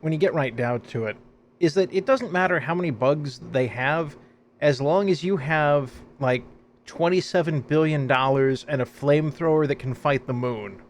when you get right down to it, is that it doesn't matter how many bugs they have, as long as you have, like, $27 billion and a flamethrower that can fight the moon.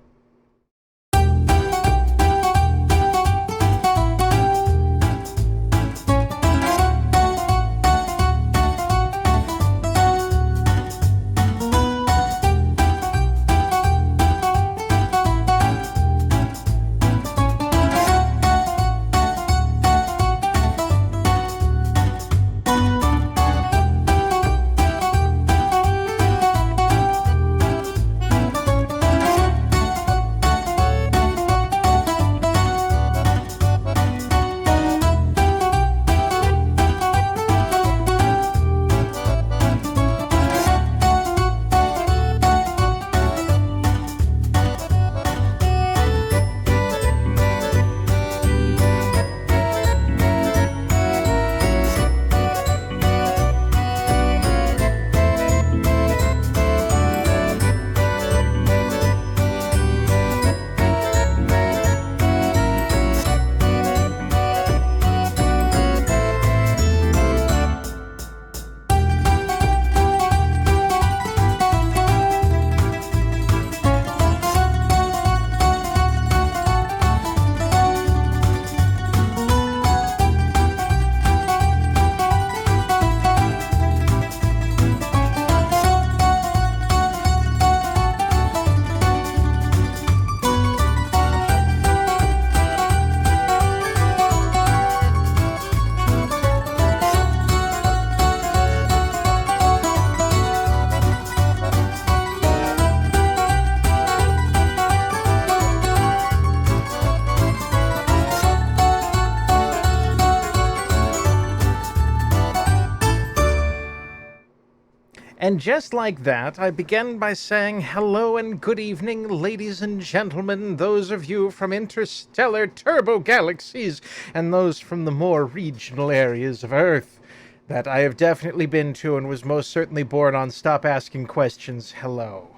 And just like that, I begin by saying hello and good evening, ladies and gentlemen, those of you from interstellar turbo galaxies, and those from the more regional areas of Earth that I have definitely been to and was most certainly born on. Stop asking questions. Hello.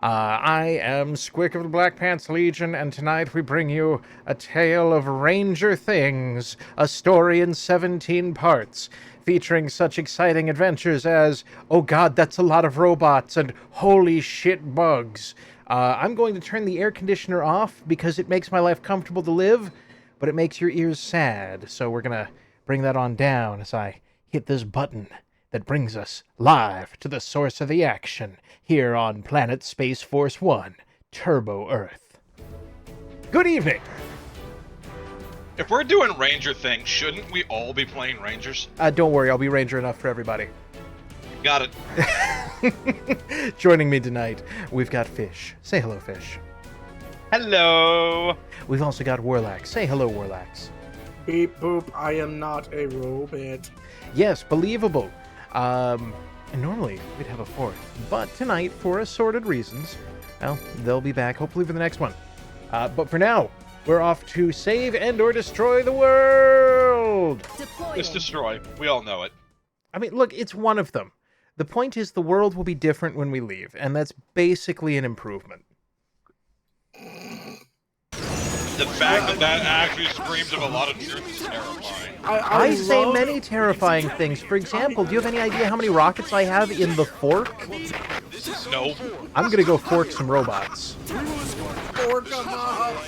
I am Squick of the Black Pants Legion, and tonight we bring you a tale of Ranger Things, a story in 17 parts, featuring such exciting adventures as, oh god, that's a lot of robots, and holy shit bugs. I'm going to turn the air conditioner off because it makes my life comfortable to live, but it makes your ears sad, so we're gonna bring that on down as I hit this button that brings us live to the source of the action here on Planet Space Force 1, Turbo Earth. Good evening! If we're doing Ranger things, shouldn't we all be playing Rangers? Don't worry, I'll be Ranger enough for everybody. Got it. Joining me tonight, we've got Fish. Say hello, Fish. Hello! We've also got Warlax. Say hello, Warlax. Beep boop, I am not a robot. Yes, believable. And normally we'd have a fourth, but tonight, for assorted reasons, well, they'll be back hopefully for the next one. But for now, we're off to save and or destroy the world! Just destroy. We all know it. I mean, look, it's one of them. The point is the world will be different when we leave, and that's basically an improvement. The fact that that actually screams of a lot of truth is terrifying. I say many terrifying things. For example, do you have any idea how many rockets I have in the fork? No. I'm gonna go fork some robots.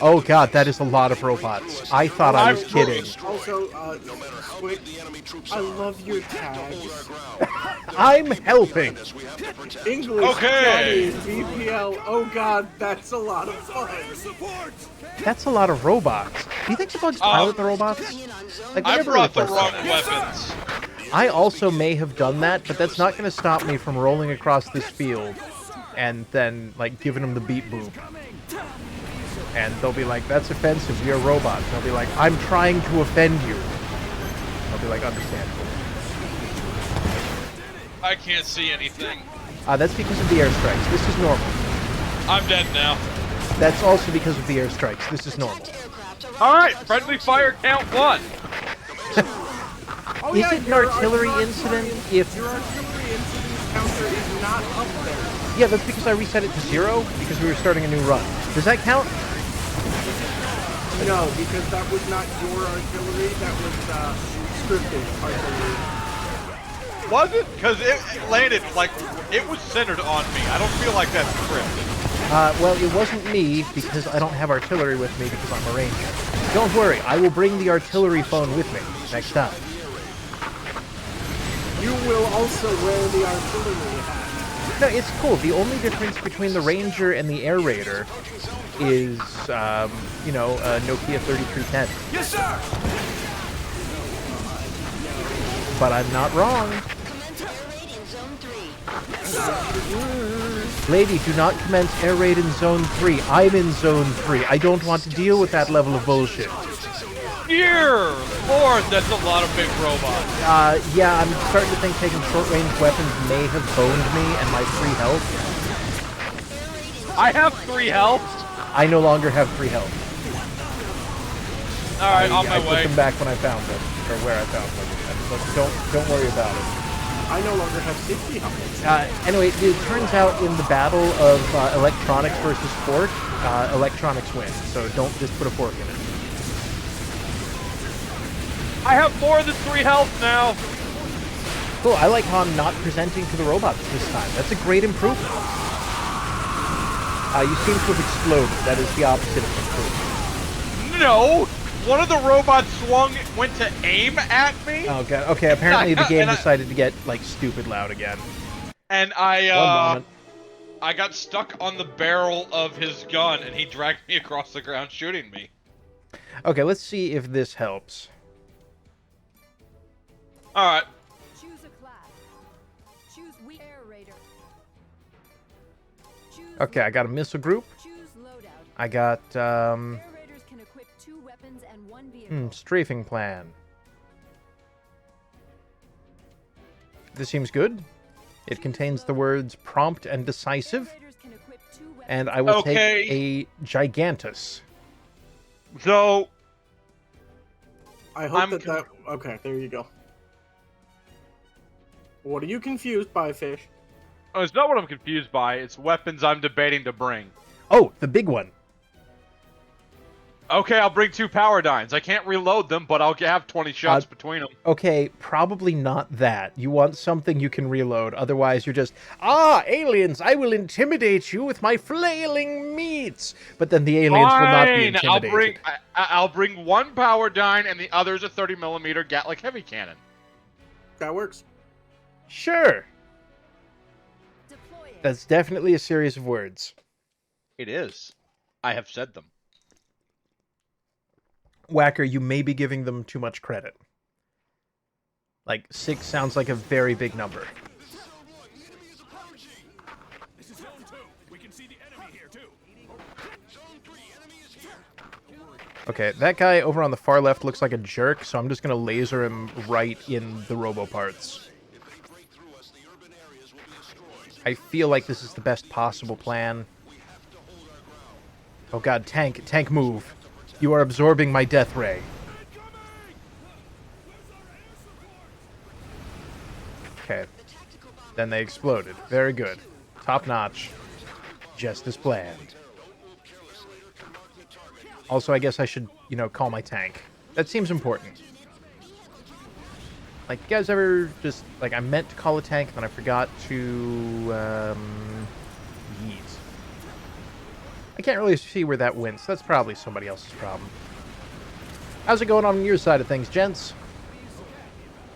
Oh god, that is a lot of robots. I thought I was kidding. Also, Quick, I love your tags. I'm helping. English, Okay. Chinese, BPL, oh god, that's a lot of fun. That's a lot of robots. Do you think the bugs pilot the robots? Like, I never brought the really wrong questioned that. weapons. I also may have done that, but that's not going to stop me from rolling across this field and then, like, giving them the beat boop. And they'll be like, that's offensive, you're robots. And I'll be like, I'm trying to offend you. I'll be like, understandable. I can't see anything. That's because of the airstrikes. This is normal. I'm dead now. That's also because of the airstrikes. This is normal. Alright, friendly fire count 1. Oh, Is yeah, it an your artillery incident if... Your artillery incident counter is not up there. Yeah, that's because I reset it to 0 because we were starting a new run. Does that count? No, because that was not your artillery. That was scripted artillery. Was it? Because it landed like it was centered on me. I don't feel like that's scripted. Well, it wasn't me, because I don't have artillery with me because I'm a ranger. Don't worry, I will bring the artillery phone with me next time. You will also wear the artillery hat. No, it's cool. The only difference between the Ranger and the Air Raider is, a Nokia 3310. Yes, sir! But I'm not wrong. Lady, do not commence air raid in Zone 3. I'm in Zone 3. I don't want to deal with that level of bullshit. Dear Lord, that's a lot of big robots. Yeah, I'm starting to think taking short-range weapons may have boned me and my 3 health. I have 3 health. I no longer have 3 health. Alright, on my I way. put them back when I found them, or where I found them. Don't worry about it. I no longer have 60 health. Anyway, it turns out in the battle of electronics versus fork, electronics win. So don't just put a fork in it. I have more than 3 health now. Cool. I like how I'm not presenting to the robots this time. That's a great improvement. You seem to have exploded. That is the opposite of improvement. No. One of the robots went to aim at me. Oh god. Okay. Apparently the game decided to get like stupid loud again. And One moment. I got stuck on the barrel of his gun, and he dragged me across the ground, shooting me. Okay. Let's see if this helps. All right. Choose a class. Choose Air Raider. Choose Okay. I got a missile group. Choose loadout. I got Air Raiders can equip 2 weapons and 1 vehicle. strafing plan. This seems good. It contains the words prompt and decisive, Air Raiders can equip 2 weapons. and I will Okay. take a Gigantus. So I hope that... Okay, there you go. What are you confused by, Fish? oh, it's not what I'm confused by. It's weapons I'm debating to bring. Oh, the big one. Okay, I'll bring 2 power dynes. I can't reload them, but I'll have 20 shots between them. Okay, probably not that. You want something you can reload. Otherwise, you're just, aliens, I will intimidate you with my flailing meats. But then the aliens will not be intimidated. I'll bring 1 power dyne, and the other's a 30mm Gatling heavy cannon. That works. Sure. Deploying. That's definitely a series of words. It is. I have said them. Whacker, you may be giving them too much credit. Like, 6 sounds like a very big number. This is Zone 2. We can see the enemy here too. Zone 3, enemy is here. Okay, that guy over on the far left looks like a jerk, so I'm just gonna laser him right in the robo parts. I feel like this is the best possible plan. Oh god, tank move. You are absorbing my death ray. Okay. Then they exploded. Very good. Top notch. Just as planned. Also, I guess I should, call my tank. That seems important. Like, you guys ever just, I meant to call a tank, and then I forgot to, yeet. I can't really see where that went, so that's probably somebody else's problem. How's it going on your side of things, gents?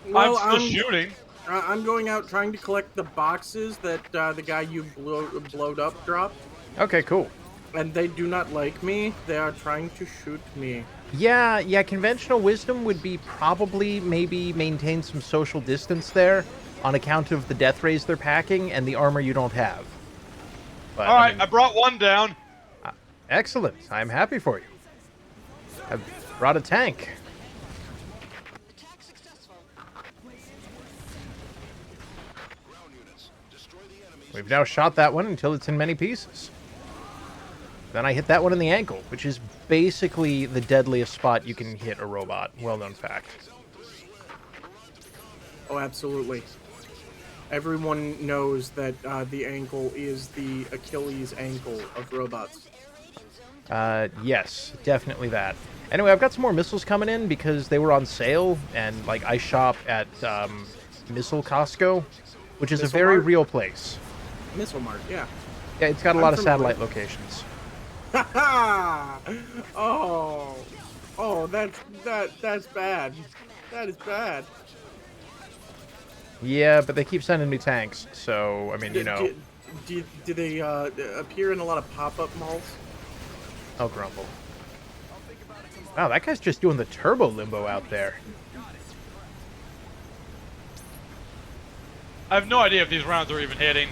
Well, I'm still shooting. I'm going out trying to collect the boxes that the guy you blowed up dropped. Okay, cool. And they do not like me. They are trying to shoot me. Yeah, conventional wisdom would be probably maybe maintain some social distance there on account of the death rays they're packing and the armor you don't have. But, Alright, I brought 1 down. Excellent. I'm happy for you. I've brought a tank. We've now shot that one until it's in many pieces. Then I hit that one in the ankle, which is basically the deadliest spot you can hit a robot. Well-known fact. Oh, absolutely. Everyone knows that the ankle is the Achilles ankle of robots. Yes, definitely that. Anyway, I've got some more missiles coming in because they were on sale, and like I shop at Missile Costco, which is a Missile very Mart? real place. Missile Mart, yeah. Yeah, it's got a I'm lot of familiar. satellite locations. Oh, that's bad. That is bad. Yeah, but they keep sending me tanks, so I mean, you know. Do they appear in a lot of pop-up malls? Oh, grumble. Wow, that guy's just doing the turbo limbo out there. I have no idea if these rounds are even hitting.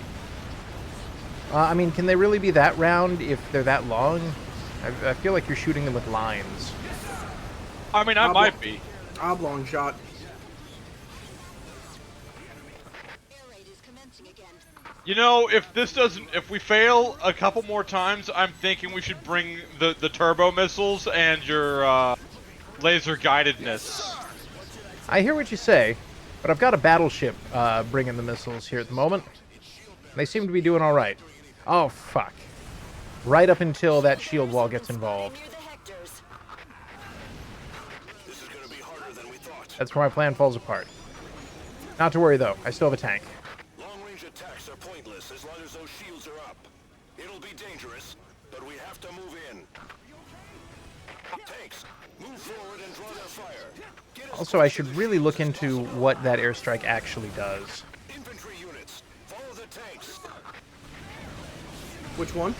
I mean, can they really be that round if they're that long? I feel like you're shooting them with lines. I mean, I might be. Oblong shot. You know, if we fail a couple more times, I'm thinking we should bring the turbo missiles and your laser guidedness. I hear what you say, but I've got a battleship bringing the missiles here at the moment. They seem to be doing all right. Oh, fuck. Right up until that shield wall gets involved. That's where my plan falls apart. Not to worry, though. I still have a tank. Long-range attacks are pointless as long as those shields are up. It'll be dangerous, but we have to move in. Tanks, move forward and draw their fire. Get us Also, I should really look into what that airstrike actually does. infantry units. Follow the tanks. Which one?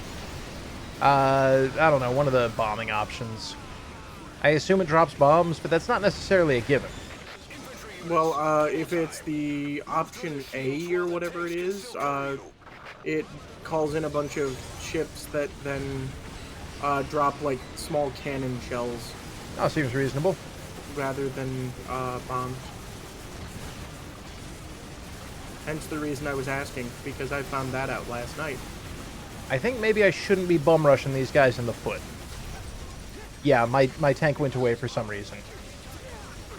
I don't know, one of the bombing options. I assume it drops bombs, but that's not necessarily a given. Well, if it's the option A or whatever it is, it calls in a bunch of ships that then drop like small cannon shells Oh, seems reasonable. rather than bombs. Hence the reason I was asking, because I found that out last night. I think maybe I shouldn't be bum rushing these guys in the foot. Yeah, my tank went away for some reason.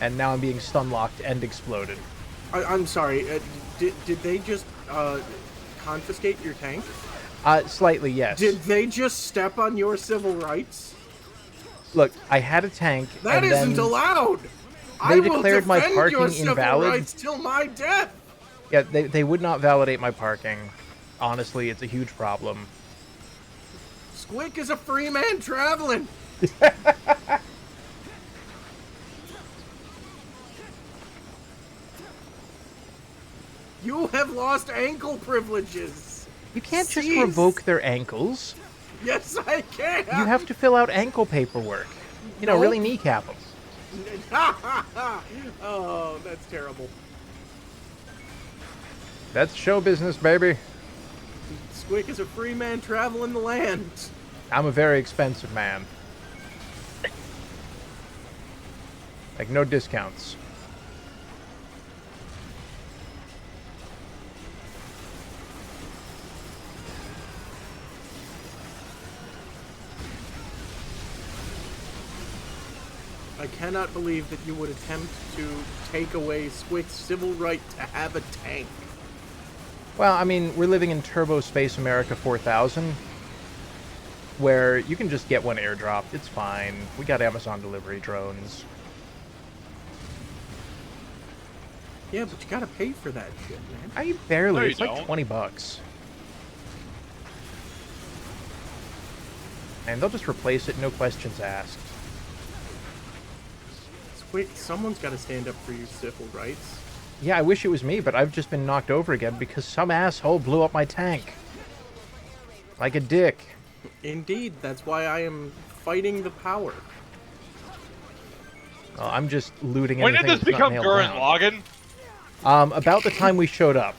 And now I'm being stun-locked and exploded. I'm sorry, did they just confiscate your tank? Slightly, yes. Did they just step on your civil rights? Look, I had a tank, That and isn't then... allowed! They I will declared my defend your parking civil invalid. rights till my death! Yeah, they would not validate my parking. Honestly, it's a huge problem. Squick is a free man traveling! You have lost ankle privileges! You can't just Cease. revoke their ankles. Yes, I can! You have to fill out ankle paperwork. You know, Nope. really kneecap them. Oh, that's terrible. That's show business, baby. Squick is a free man traveling the land. I'm a very expensive man. Like, no discounts. I cannot believe that you would attempt to take away Squick's civil right to have a tank. Well, I mean, we're living in Turbo Space America 4000, where you can just get one airdropped. It's fine. We got Amazon delivery drones. Yeah, but you gotta pay for that shit, man. I barely. No, you It's like don't. $20. And they'll just replace it, no questions asked. Squick, someone's gotta stand up for your civil rights. Yeah, I wish it was me, but I've just been knocked over again because some asshole blew up my tank. Like a dick. Indeed, that's why I am fighting the power. Well, I'm just looting When everything did this that's not become nailed Gurren down. Lagann? About the time we showed up.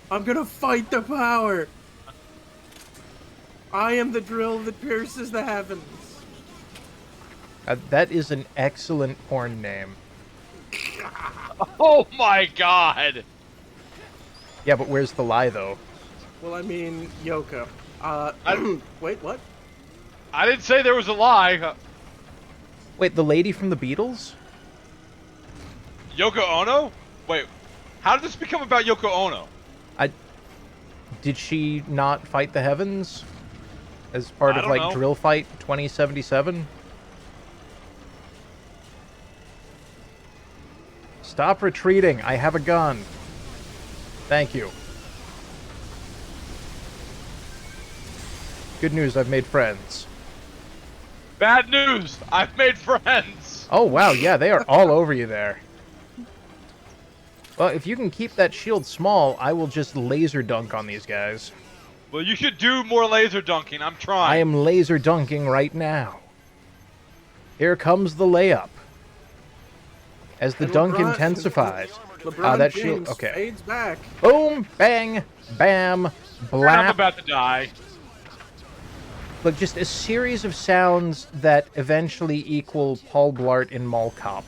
I'm gonna fight the power! I am the drill that pierces the heavens. That is an excellent porn name. Oh my god! Yeah, but where's the lie, though? Well, I mean, Yoka. Wait, what? I didn't say there was a lie. Wait, the lady from the Beatles? Yoko Ono? Wait, how did this become about Yoko Ono? Did she not fight the heavens as part I of, don't like, know. Drill Fight 2077? Stop retreating. I have a gun. Thank you. Good news, I've made friends. Bad news! I've made friends! Oh, wow, yeah, they are all over you there. Well, if you can keep that shield small, I will just laser dunk on these guys. Well, you should do more laser dunking. I'm trying. I am laser dunking right now. Here comes the layup. As the And dunk LeBron- intensifies. LeBron that James shield- okay. fades back. Boom, bang, bam, I'm blap. about to die. Look, just a series of sounds that eventually equal Paul Blart in Mall Cop.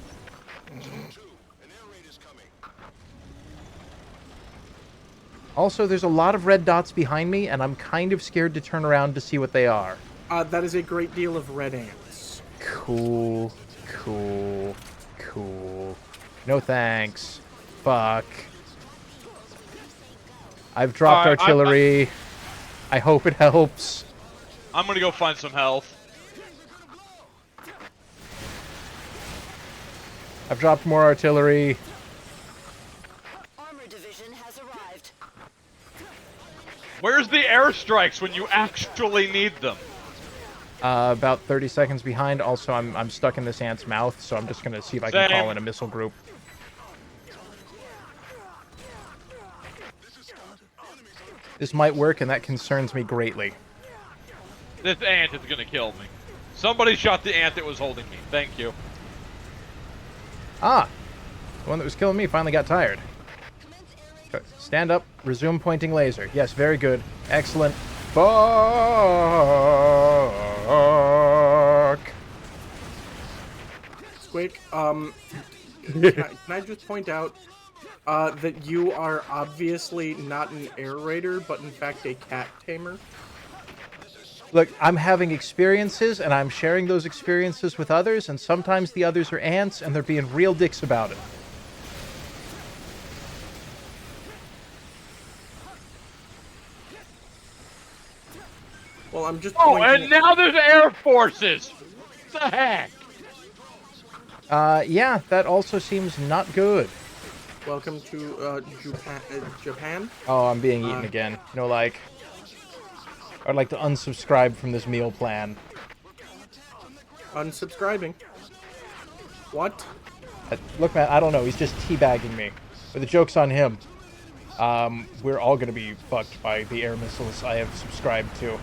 Also, there's a lot of red dots behind me, and I'm kind of scared to turn around to see what they are. That is a great deal of red ants. Cool, cool, cool. No thanks. Fuck. I've dropped Alright, artillery. I hope it helps. I'm gonna go find some health. I've dropped more artillery. Armor division has arrived. Where's the airstrikes when you actually need them? About 30 seconds behind. Also, I'm stuck in this ant's mouth, so I'm just gonna see if I can Same. call in a missile group. This might work, and that concerns me greatly. This ant is gonna kill me. Somebody shot the ant that was holding me. Thank you. Ah! The one that was killing me finally got tired. Okay, stand up, resume pointing laser. Yes, very good. Excellent. Fuck! Squeak, can I just point out that you are obviously not an air raider, but in fact a cat tamer? Look, I'm having experiences, and I'm sharing those experiences with others, and sometimes the others are ants, and they're being real dicks about it. Well, I'm just Oh, pointing and now there's air forces! What the heck? Yeah, that also seems not good. Welcome to Japan. Oh, I'm being eaten again. You know, like, I'd like to unsubscribe from this meal plan. Unsubscribing. What? Look, man, I don't know. He's just teabagging me. But the joke's on him. We're all gonna be fucked by the air missiles I have subscribed to.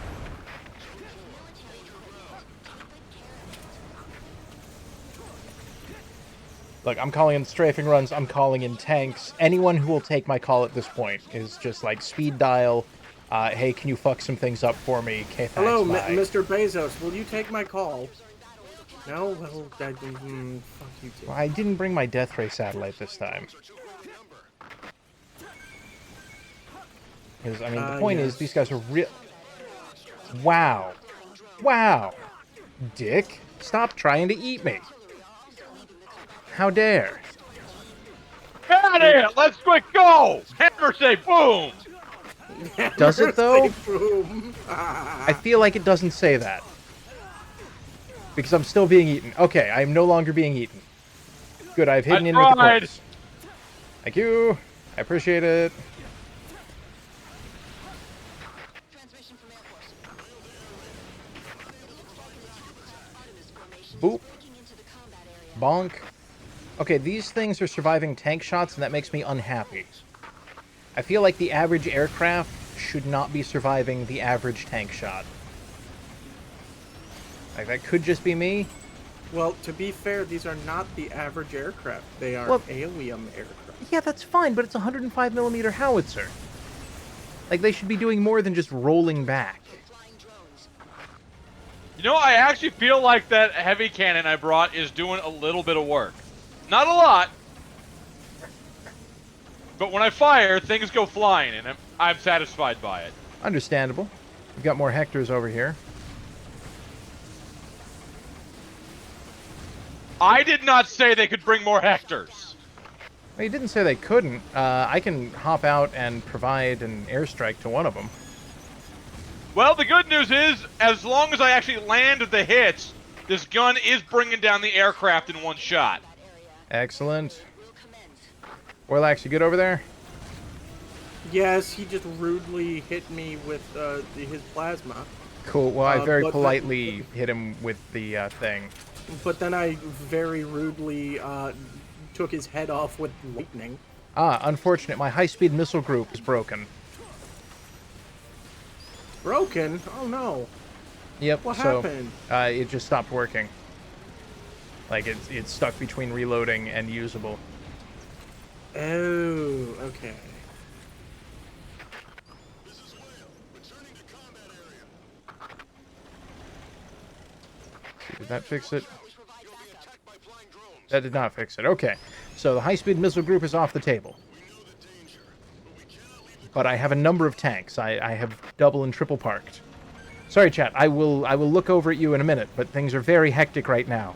Look, I'm calling in strafing runs. I'm calling in tanks. Anyone who will take my call at this point is just like speed dial. Hey, can you fuck some things up for me? Okay, thanks, Hello, bye. Mr. Bezos. Will you take my call? No? Well, fuck you too. Well, I didn't bring my death ray satellite this time. Because, I mean, the point is, yes. these guys are real... Wow. Wow. Dick, stop trying to eat me. How dare. Get out of here! Let's quick go! Hammer say boom! Does it, though? Boom. I feel like it doesn't say that. Because I'm still being eaten. Okay, I am no longer being eaten. Good, I've hidden in with the tried. corpse. Thank you. I appreciate it. Boop. Bonk. Okay, these things are surviving tank shots, and that makes me unhappy. I feel like the average aircraft should not be surviving the average tank shot. Like, that could just be me. Well, to be fair, these are not the average aircraft. They are Well- alien aircraft. Yeah, that's fine, but it's a 105mm howitzer. Like, they should be doing more than just rolling back. You know, I actually feel like that heavy cannon I brought is doing a little bit of work. Not a lot. But when I fire, things go flying, and I'm satisfied by it. Understandable. We've got more Hectors over here. I did not say they could bring more Hectors. Well, you didn't say they couldn't. I can hop out and provide an airstrike to one of them. Well, the good news is, as long as I actually land the hits, this gun is bringing down the aircraft in one shot. Excellent. Warlax, you good over there? Yes, he just rudely hit me with his plasma. Cool. Well, I very but politely hit him with the thing. But then I very rudely took his head off with lightning. Ah, unfortunate. My high-speed missile group is broken. Broken? Oh no. Yep. What so, happened? It just stopped working. Like, it's stuck between reloading and usable. Oh, okay. Did that fix it? That did not fix it. Okay. So the high-speed missile group is off the table. But I have a number of tanks. I have double and triple parked. Sorry, chat. I will look over at you in a minute, but things are very hectic right now.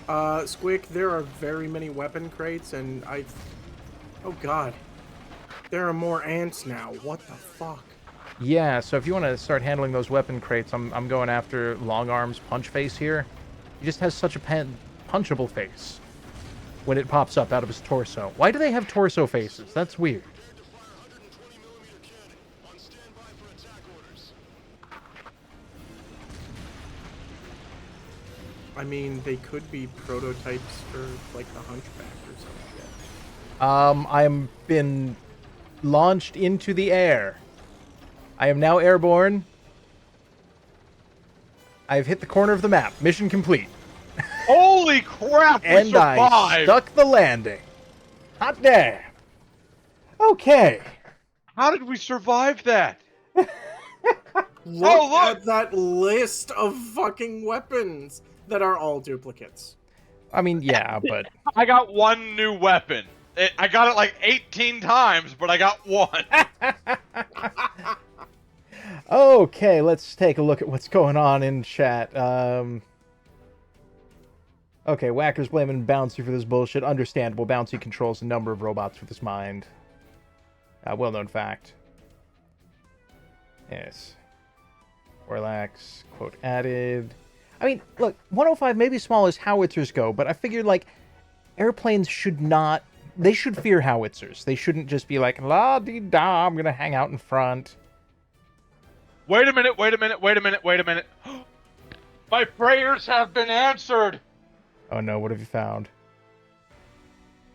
Squick, there are very many weapon crates, and oh god. There are more ants now. What the fuck? Yeah, so if you want to start handling those weapon crates, I'm going after Long Arm's punch face here. He just has such a punchable face when it pops up out of his torso. Why do they have torso faces? That's weird. I mean, they could be prototypes for, like, the Hunchback or some shit. I'm been launched into the air. I am now airborne. I've hit the corner of the map. Mission complete. Holy crap, we And I survived! stuck the landing. Hot damn. Okay. How did we survive that? Look look! at that list of fucking weapons that are all duplicates. I mean, yeah, but... I got one new weapon. I got it like 18 times, but I got one. Okay, let's take a look at what's going on in chat. Okay, Whacker's blaming Bouncy for this bullshit. Understandable. Bouncy controls a number of robots with his mind. Well-known fact. Yes. Relax. Quote added. I mean, look, 105 may be small as howitzers go, but I figured, like, airplanes should not... They should fear howitzers. They shouldn't just be like, la-dee-da, I'm gonna hang out in front. Wait a minute, wait a minute, wait a minute, wait a minute. My prayers have been answered! Oh no, what have you found?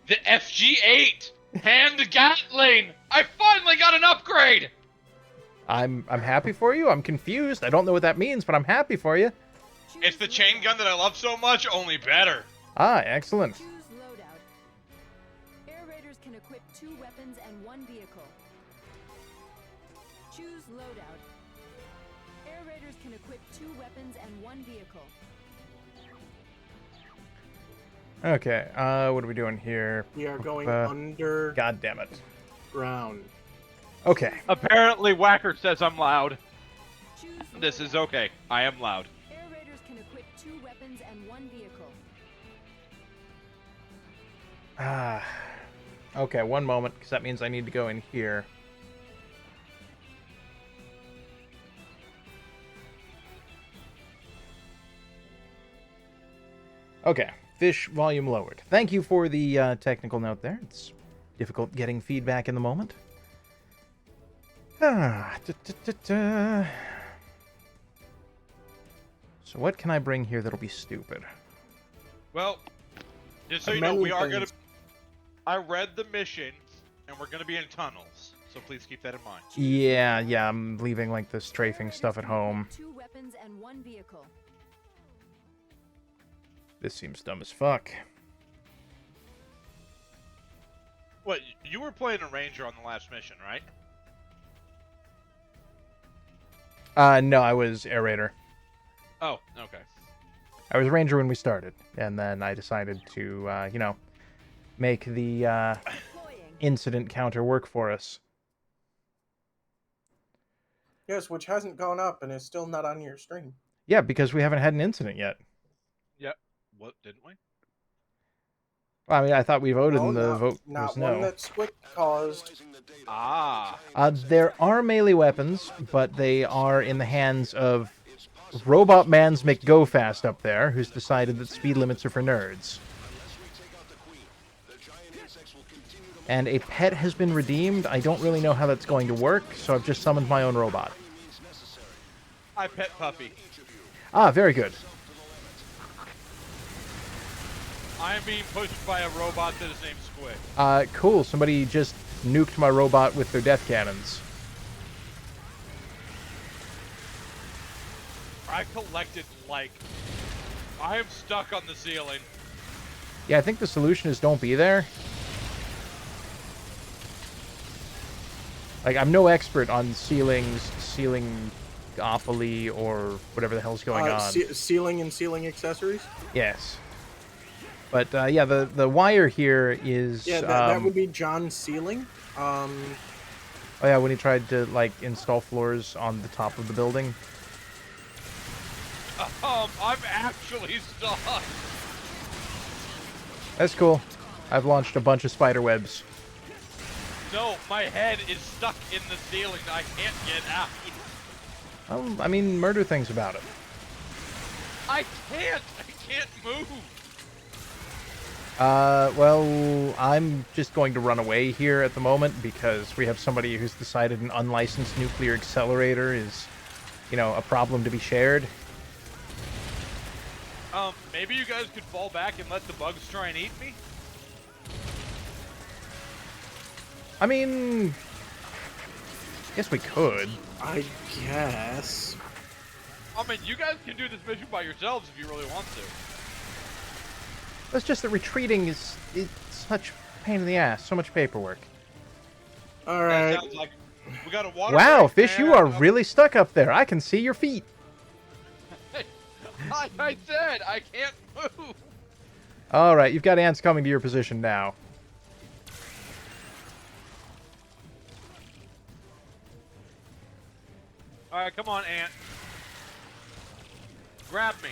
The FG-8! Hand Gatling! I finally got an upgrade! I'm happy for you. I'm confused. I don't know what that means, but I'm happy for you. It's the chain gun that I love so much, only better. Ah, excellent. Choose loadout. Air raiders can equip 2 weapons and 1 vehicle. Choose loadout. Air raiders can equip 2 weapons and 1 vehicle. Okay, what are we doing here? We are going underground. God damn it. Okay. Apparently, Whacker says I'm loud. Choose This loadout. is okay. I am loud. Air raiders can equip 2 weapons and 1 vehicle. Ah. Okay, one moment, because that means I need to go in here. Okay, fish volume lowered. Thank you for the technical note there. It's difficult getting feedback in the moment. So what can I bring here that'll be stupid? Well, just so you know, we are gonna... I read the mission, and we're gonna be in tunnels, so please keep that in mind. Yeah, I'm leaving, like, the strafing stuff at home. 2 weapons and 1 vehicle. This seems dumb as fuck. What, you were playing a ranger on the last mission, right? No, I was Air Raider. Oh, okay. I was Ranger when we started, and then I decided to, make the Deploying. incident counter work for us. Yes, which hasn't gone up and is still not on your stream. Yeah, because we haven't had an incident yet. Yep. What, didn't we? Well, I mean, I thought we voted and the not, vote not was one no. that Squick caused. Ah. There are melee weapons, but they are in the hands of Robot Man's McGo-Fast up there, who's decided that speed limits are for nerds. And a pet has been redeemed. I don't really know how that's going to work, so I've just summoned my own robot. I pet Puppy. Ah, very good. I am being pushed by a robot that is named Squig. Cool. Somebody just nuked my robot with their death cannons. I collected, like... I am stuck on the ceiling. Yeah, I think the solution is don't be there. Like, I'm no expert on ceilings, ceilingopoly, or whatever the hell's going on. Ceiling and ceiling accessories? Yes. But, yeah, the wire here is... Yeah, that would be John's ceiling. Oh, yeah, when he tried to, like, install floors on the top of the building. I'm actually stuck. That's cool. I've launched a bunch of spider webs. No, my head is stuck in the ceiling. I can't get out. I mean, murder things about it. I can't move. Well, I'm just going to run away here at the moment because we have somebody who's decided an unlicensed nuclear accelerator is, you know, a problem to be shared. Maybe you guys could fall back and let the bugs try and eat me? I mean, guess we could. I guess. I mean, you guys can do this mission by yourselves if you really want to. It's just that retreating is such a pain in the ass. So much paperwork. All That right. sounds like we got a water Wow, break, Fish, you man. are really stuck up there. I can see your feet. I said I can't move. All right, you've got ants coming to your position now. All right, come on, Ant. Grab me.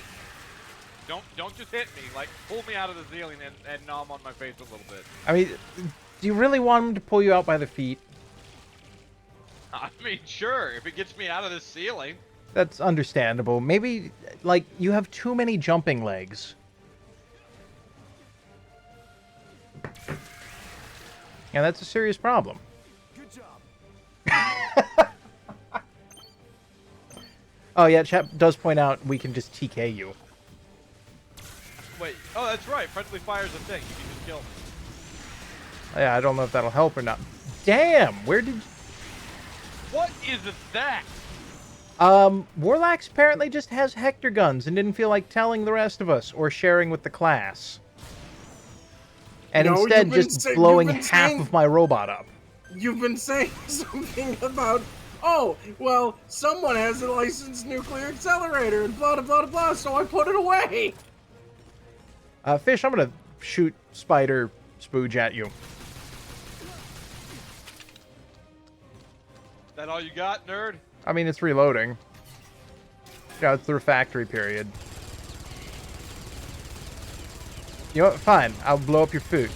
Don't just hit me. Like, pull me out of the ceiling and nom on my face a little bit. I mean, do you really want him to pull you out by the feet? I mean, sure, if it gets me out of the ceiling. That's understandable. Maybe, like, you have too many jumping legs. Yeah, that's a serious problem. Good job. Oh, yeah, chat does point out we can just TK you. Wait, oh, that's right. Friendly fire's a thing. You can just kill me. Yeah, I don't know if that'll help or not. Damn, where did... What is that? Warlax apparently just has Hector guns and didn't feel like telling the rest of us or sharing with the class. And No, instead you've been just say- blowing you've been half saying- of my robot up. You've been saying something about, oh, well, someone has a licensed nuclear accelerator and blah, blah, blah, blah, so I put it away. Fish, I'm gonna shoot Spider Spooge at you. That all you got, nerd? I mean, it's reloading. Yeah, it's the refractory period. You know what? Fine. I'll blow up your food.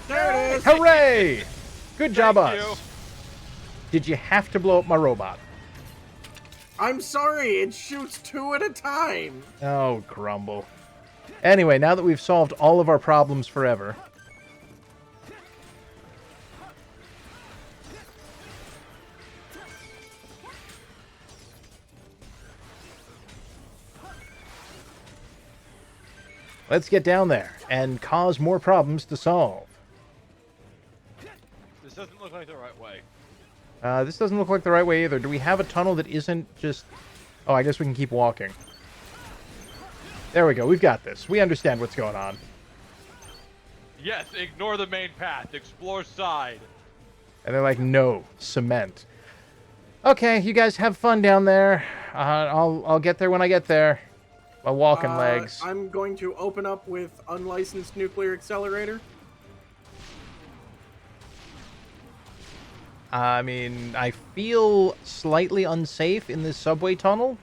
There it is. Hooray! Good job, Thank us. you. Did you have to blow up my robot? I'm sorry, it shoots two at a time. Oh, grumble. Anyway, now that we've solved all of our problems forever... let's get down there and cause more problems to solve. This doesn't look like the right way. This doesn't look like the right way either. Do we have a tunnel that isn't just... oh, I guess we can keep walking. There we go. We've got this. We understand what's going on. Yes, ignore the main path. Explore side. And they're like, no, cement. Okay, you guys have fun down there. I'll get there when I get there. My walking legs. I'm going to open up with unlicensed nuclear accelerator. I mean, I feel slightly unsafe in this subway tunnel.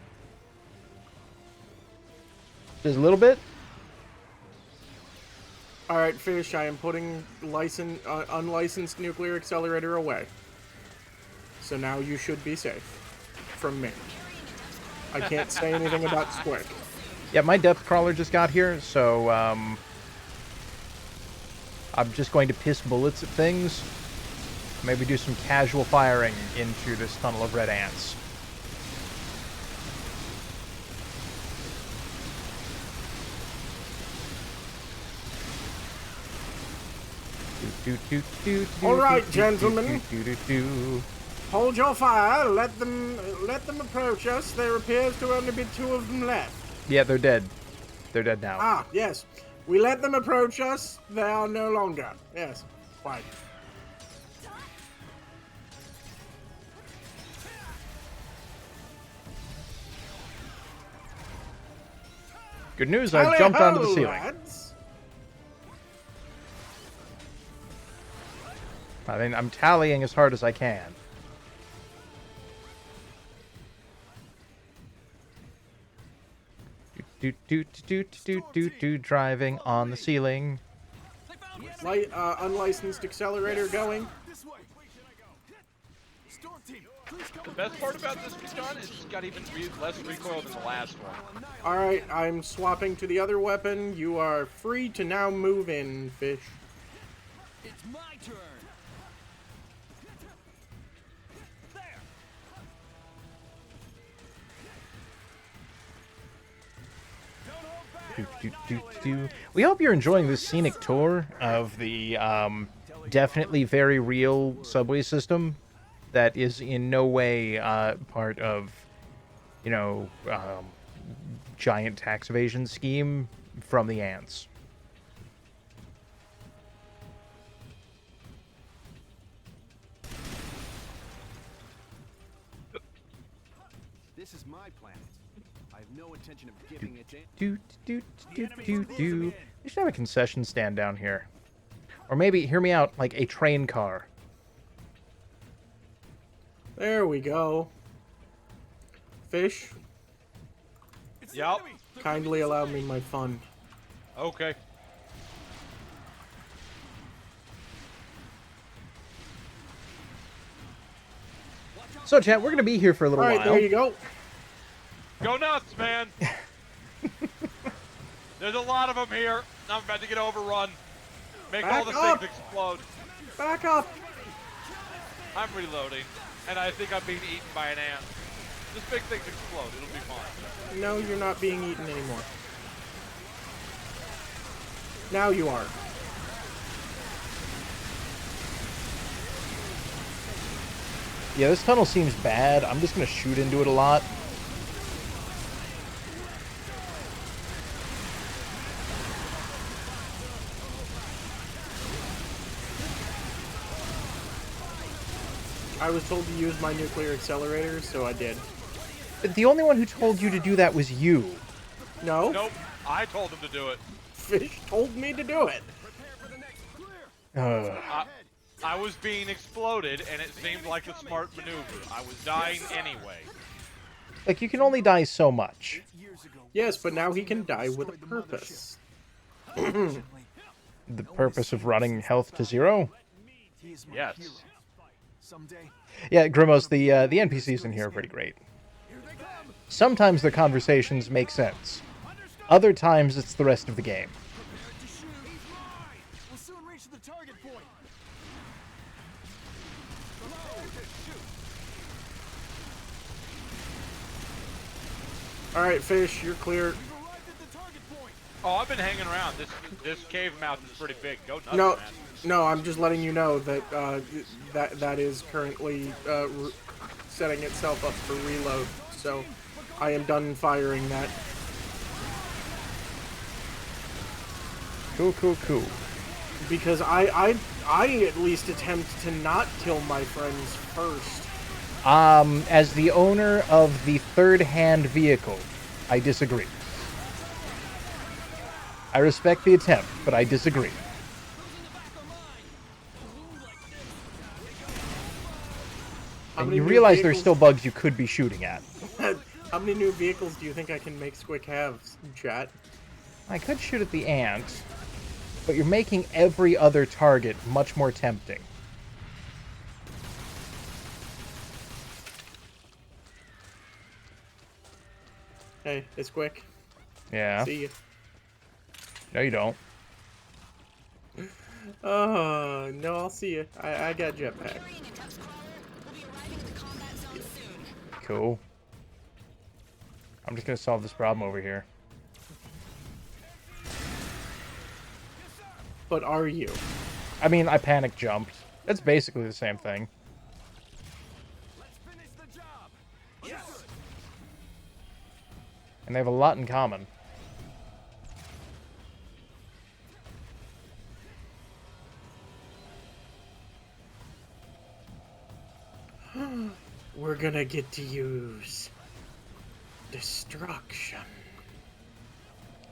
Just a little bit? All right, Fish, I am putting unlicensed nuclear accelerator away. So now you should be safe from me. I can't say anything about Squick. Yeah, my depth crawler just got here, so I'm just going to piss bullets at things. Maybe do some casual firing into this tunnel of red ants. All right, gentlemen. Hold your fire. Let them approach us. There appears to only be 2 of them left. Yeah, they're dead. They're dead now. Ah, yes. We let them approach us. They are no longer. Yes. Quite. Good news, I've jumped onto the ceiling. Lads. I mean, I'm tallying as hard as I can. Driving on the ceiling. Unlicensed accelerator going. The best part about this gun is it's got even less recoil than the last one. All right, I'm swapping to the other weapon. You are free to now move in, Fish. It's my turn. We hope you're enjoying this scenic tour of the definitely very real subway system that is in no way part of, giant tax evasion scheme from the ants. This is my planet. I have no intention of giving it to... We should have a concession stand down here. Or maybe, hear me out, like a train car. There we go. Fish, Yup. kindly allow me my fun. Okay. So, chat, we're going to be here for a little All right, while. there you go. Go nuts, man. There's a lot of them here. I'm about to get overrun. Make all Back the up. things explode. Back up. I'm reloading, and I think I'm being eaten by an ant. Just make things explode. It'll be fine. No, you're not being eaten anymore. Now you are. Yeah, this tunnel seems bad. I'm just going to shoot into it a lot. I was told to use my nuclear accelerator, so I did. The only one who told you to do that was you. No, Nope. I told him to do it. Fish told me to do it. I was being exploded, and it seemed like a smart maneuver. I was dying anyway. Like, you can only die so much. Yes, but now he can die with a purpose. The purpose of running health to zero? Yes. Someday. Yeah, Grimos, the NPCs in here are pretty great. Sometimes their conversations make sense. Other times it's the rest of the game. We'll soon reach the target point. All right, Fish, you're clear. We've arrived at the target point. Oh, I've been hanging around. This cave mouth is pretty big. Go nuts, No, man. no, I'm just letting you know that that is currently setting itself up for reload. So I am done firing that. Cool. Because I at least attempt to not kill my friends first. As the owner of the third-hand vehicle, I disagree. I respect the attempt, but I disagree. How And many you new realize there's vehicles- still bugs you could be shooting at. How many new vehicles do you think I can make Squick have, chat? I could shoot at the ant, but you're making every other target much more tempting. Hey, it's Squick. Yeah. See ya. No, you don't. Oh, no, I'll see you. I got jetpack. Cool. I'm just gonna solve this problem over here. But are you? I mean, I panic jumped. It's basically the same thing. Let's finish the job. Yes. And they have a lot in common. We're gonna get to use destruction.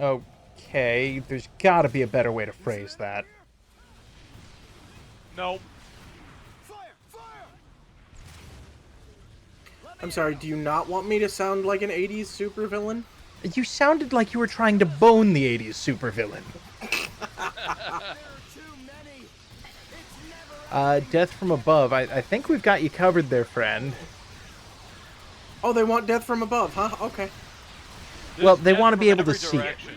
Okay, there's gotta be a better way to phrase that. Nope. Fire! Fire! I'm sorry, do you not want me to sound like an 80s supervillain? You sounded like you were trying to bone the 80s supervillain. Too many. It's never Death from above. I think we've got you covered there, friend. Oh, they want death from above, huh? Okay. Well, There's they death wanna be from able to every see it. direction.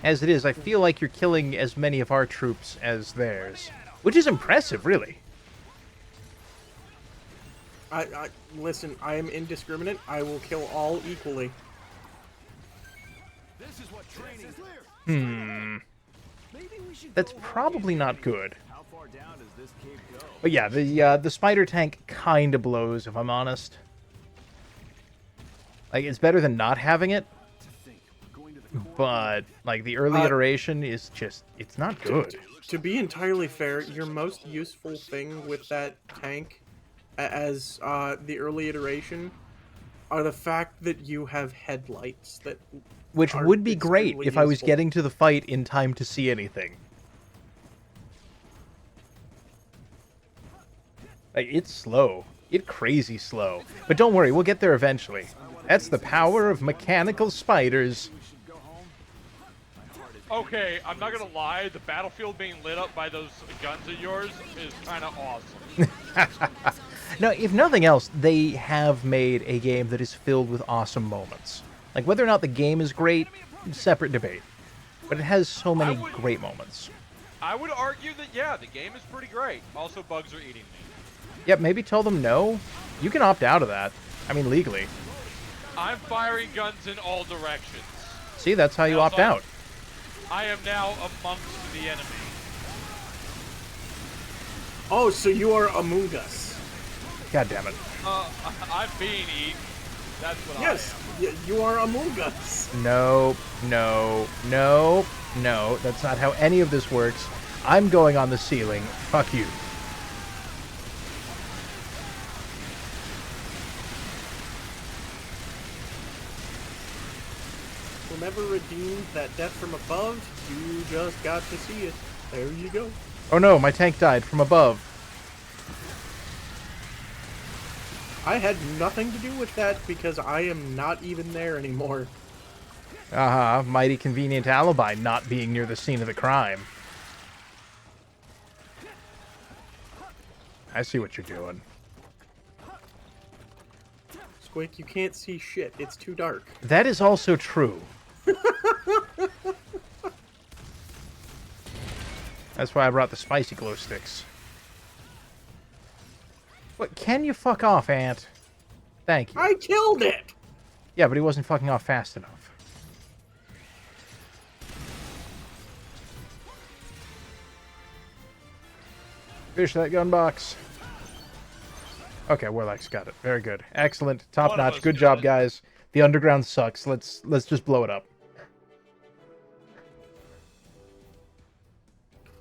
As it is, I feel like you're killing as many of our troops as theirs. Which is impressive, really. Listen, I am indiscriminate. I will kill all equally. This is what training is. Maybe we should That's go probably not good. How far down does this cave go? But yeah, the spider tank kinda blows, if I'm honest. Like, it's better than not having it, To think, we're going to the core. but, like, the early iteration is just, it's not good. To be entirely fair, your most useful thing with that tank, as the early iteration, are the fact that you have headlights that Which are would be great extremely if I was useful. getting to the fight in time to see anything. Like, it's slow. It's crazy slow. But don't worry, we'll get there eventually. That's the power of mechanical spiders. We should go home. My heart is Okay, I'm not gonna lie, the battlefield being lit up by those guns of yours is kind of awesome. No, if nothing else, they have made a game that is filled with awesome moments. Like, whether or not the game is great, separate debate. But it has so many great moments. I would argue that, yeah, the game is pretty great. Also, bugs are eating me. Yep, maybe tell them no. You can opt out of that. I mean, legally. I'm firing guns in all directions. See, that's how you opt out. I am now amongst the enemy. Oh, so you are Among Us. God damn it. I'm being eaten. That's what Yes, you are Among Us. No, no, no, no. That's not how any of this works. I'm going on the ceiling. Fuck you. Will never redeem that death from above. You just got to see it. There you go. Oh no, my tank died from above. I had nothing to do with that because I am not even there anymore. Mighty convenient alibi not being near the scene of the crime. I see what you're doing. Squick, you can't see shit. It's too dark. That is also true. That's why I brought the spicy glow sticks. What? Can you fuck off, Ant? Thank you. I killed it! Yeah, but he wasn't fucking off fast enough. Finish that gun box. Okay, Warlock's got it. Very good. Excellent. Top One of notch. us Good got job, it. guys. The underground sucks. Let's just blow it up.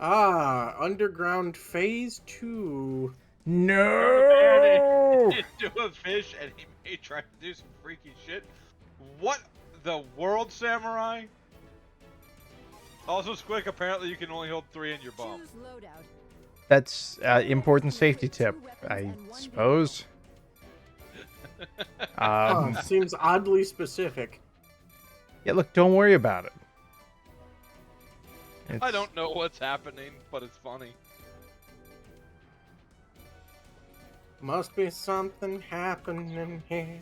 Ah, Underground Phase 2. No! Do a fish and he may try to do some freaky shit. What the world, Samurai? Also, Squick, apparently you can only hold 3 in your bum. Choose loadout. That's important safety tip, I suppose. Seems oddly specific. Yeah, look, don't worry about it. I don't know what's happening, but it's funny. Must be something happening here.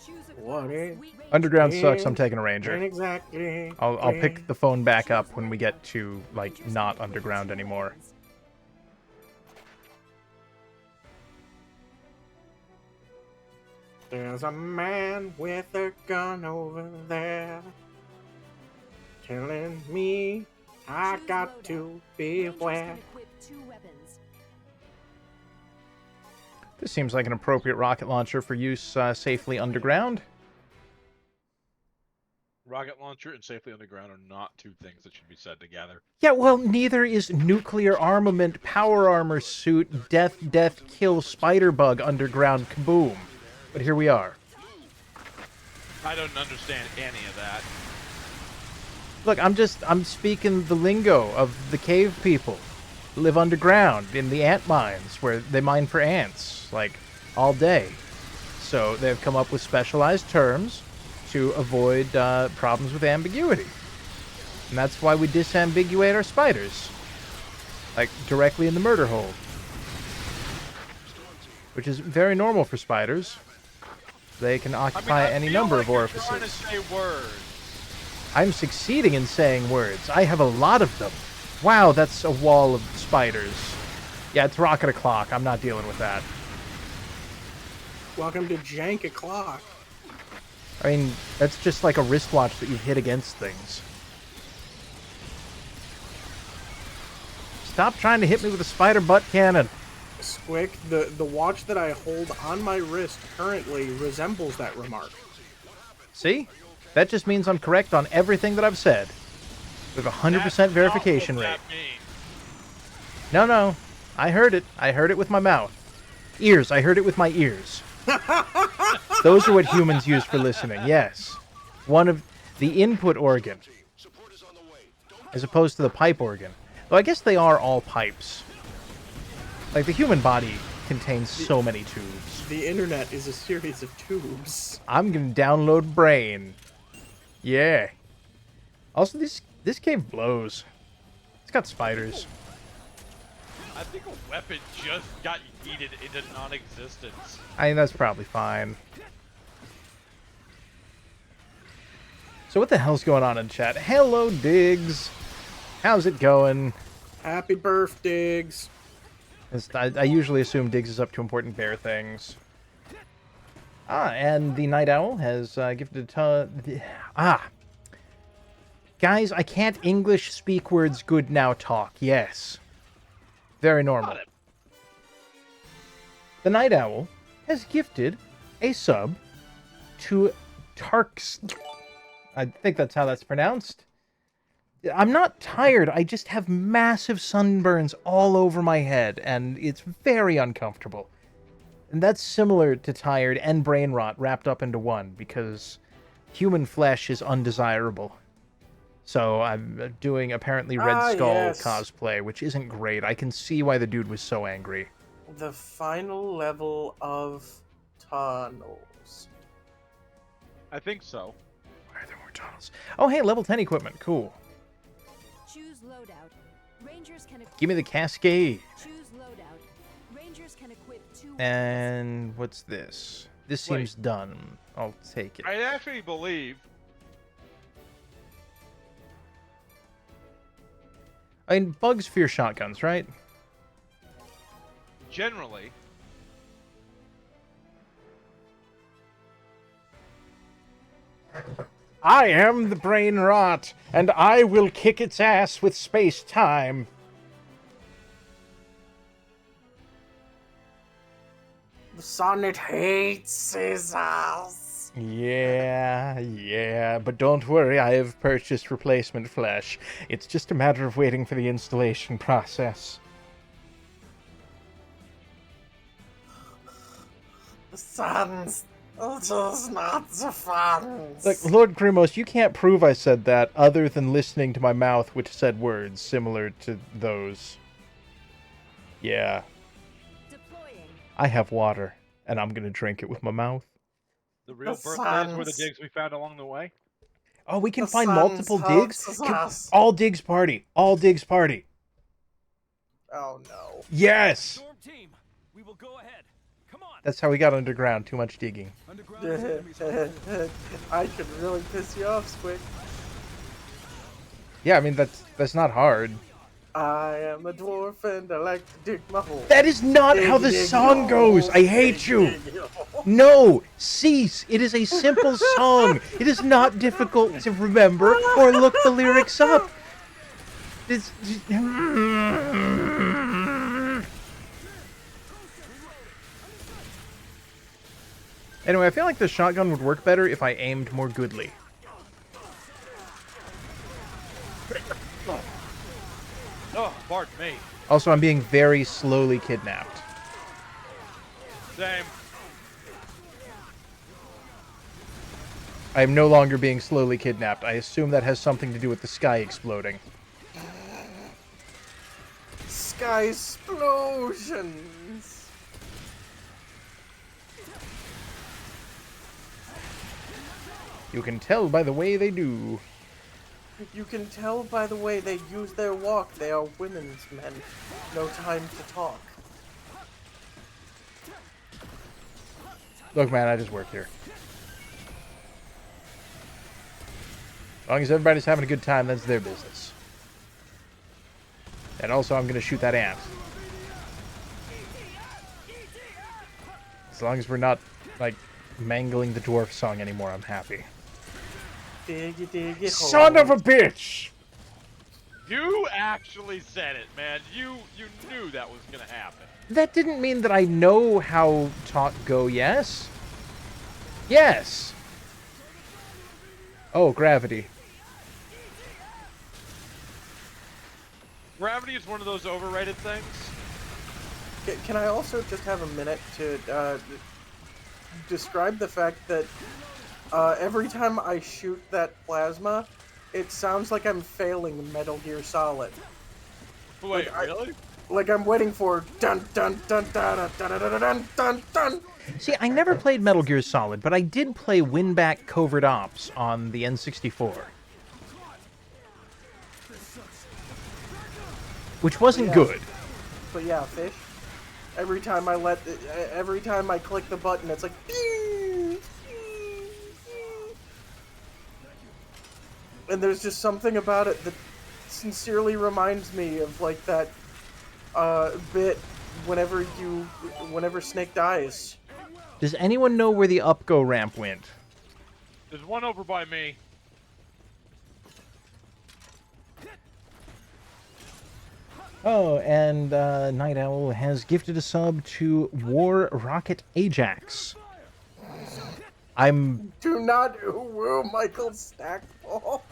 Choose a What class. is- Sweet Ranger. Underground sucks. I'm taking a Ain't ranger. exactly. I'll pick the phone back up when we get to like not underground anymore. There's a man with a gun over there telling me I Choose got loadout. to Rangers beware. can equip 2 weapons. This seems like an appropriate rocket launcher for use safely underground. Rocket launcher and safely underground are not two things that should be said together. Yeah, well, neither is nuclear armament, power armor suit, death, kill, spider bug, underground, kaboom. But here we are. I don't understand any of that. Look, I'm speaking the lingo of the cave people. Live underground in the ant mines where they mine for ants, like, all day. So they've come up with specialized terms to avoid problems with ambiguity. And that's why we disambiguate our spiders. Like, directly in the murder hole. Which is very normal for spiders. They can occupy I any feel number like of you're trying to orifices. say words. I'm succeeding in saying words. I have a lot of them. Wow, that's a wall of spiders. Yeah, it's rocket o'clock. I'm not dealing with that. Welcome to Jank O'Clock. I mean, that's just like a wristwatch that you hit against things. Stop trying to hit me with a spider butt cannon. Squick, the watch that I hold on my wrist currently resembles that remark. See? That just means I'm correct on everything that I've said. With 100% verification rate. That's not what that means. No. I heard it. I heard it with my mouth. Ears. I heard it with my ears. Those are what humans use for listening, yes. One of the input organ. As opposed to the pipe organ. Though I guess they are all pipes. Like, the human body contains so many tubes. The internet is a series of tubes. I'm gonna download Brain. Yeah. Also, this cave blows. It's got spiders. I think a weapon just got yeeted into non-existence. I mean, that's probably fine. So what the hell's going on in chat? Hello, Diggs. How's it going? Happy birthdays. I usually assume Diggs is up to important bear things. And the Night Owl has gifted Guys, I can't English speak words good now talk. Yes. Very normal. The Night Owl has gifted a sub to Tarks. I think that's how that's pronounced. I'm not tired. I just have massive sunburns all over my head, and it's very uncomfortable. And that's similar to tired and brain rot wrapped up into one, because human flesh is undesirable. So I'm doing apparently Red Skull yes. cosplay, which isn't great. I can see why the dude was so angry. The final level of tunnels. I think so. Why are there more tunnels? Oh, hey, level 10 equipment. Cool. Choose loadout. Rangers can equip. Give me the Cascade. Choose loadout. Rangers can equip 2 And what's this? This seems done. I'll take it. I actually believe I mean, bugs fear shotguns, right? generally I am the brain rot, and I will kick its ass with space-time. The Sonnet hates scissors. Yeah, but don't worry, I have purchased replacement flesh. It's just a matter of waiting for the installation process. The sun's just not the fun. Look, Lord Grimos, you can't prove I said that other than listening to my mouth, which said words similar to those. Yeah. Deploying. I have water. And I'm gonna drink it with my mouth. The real The birthplace were the suns. digs we found along the way. Oh, we can The find sun's multiple digs? us. All digs party. All digs party. Oh no. Yes! Storm team, we will go ahead. Come on. That's how we got underground. Too much digging. Underground is enemies on foot. I could really piss you off, Squick. Yeah, I mean, that's not hard. I am a dwarf and I like to dig my hole. That is not how the Dig song your goes. hole, I hate dig you. your hole. No, cease. It is a simple song. It is not difficult to remember or look the lyrics up. It's... Anyway, I feel like the shotgun would work better if I aimed more goodly. Oh, pardon me. Also, I'm being very slowly kidnapped. Same. I am no longer being slowly kidnapped. I assume that has something to do with the sky exploding. Sky explosions. You can tell by the way they do. You can tell by the way they use their walk, they are women's men. No time to talk. Look, man, I just work here. As long as everybody's having a good time, that's their business. And also, I'm gonna shoot that ant. As long as we're not, like, mangling the dwarf song anymore, I'm happy. Dig it, Son of a bitch! You actually said it, man. You knew that was gonna happen. That didn't mean that I know how talk go, yes? Yes! Oh, gravity. Gravity is one of those overrated things. Can I also just have a minute to describe the fact that every time I shoot that plasma, it sounds like I'm failing Metal Gear Solid. Wait, Like, really? Like I'm waiting for dun dun dun dun dun dun dun dun dun dun. See, I never played Metal Gear Solid, but I did play Winback Covert Ops on the N64. Which wasn't Yeah. good. But yeah, fish. Every time I click the button, it's like. And there's just something about it that sincerely reminds me of like that bit whenever Snake dies. Does anyone know where the up-go ramp went? There's one over by me. Oh, and Night Owl has gifted a sub to War Rocket Ajax. I'm... Do not woo Michael Stackpole.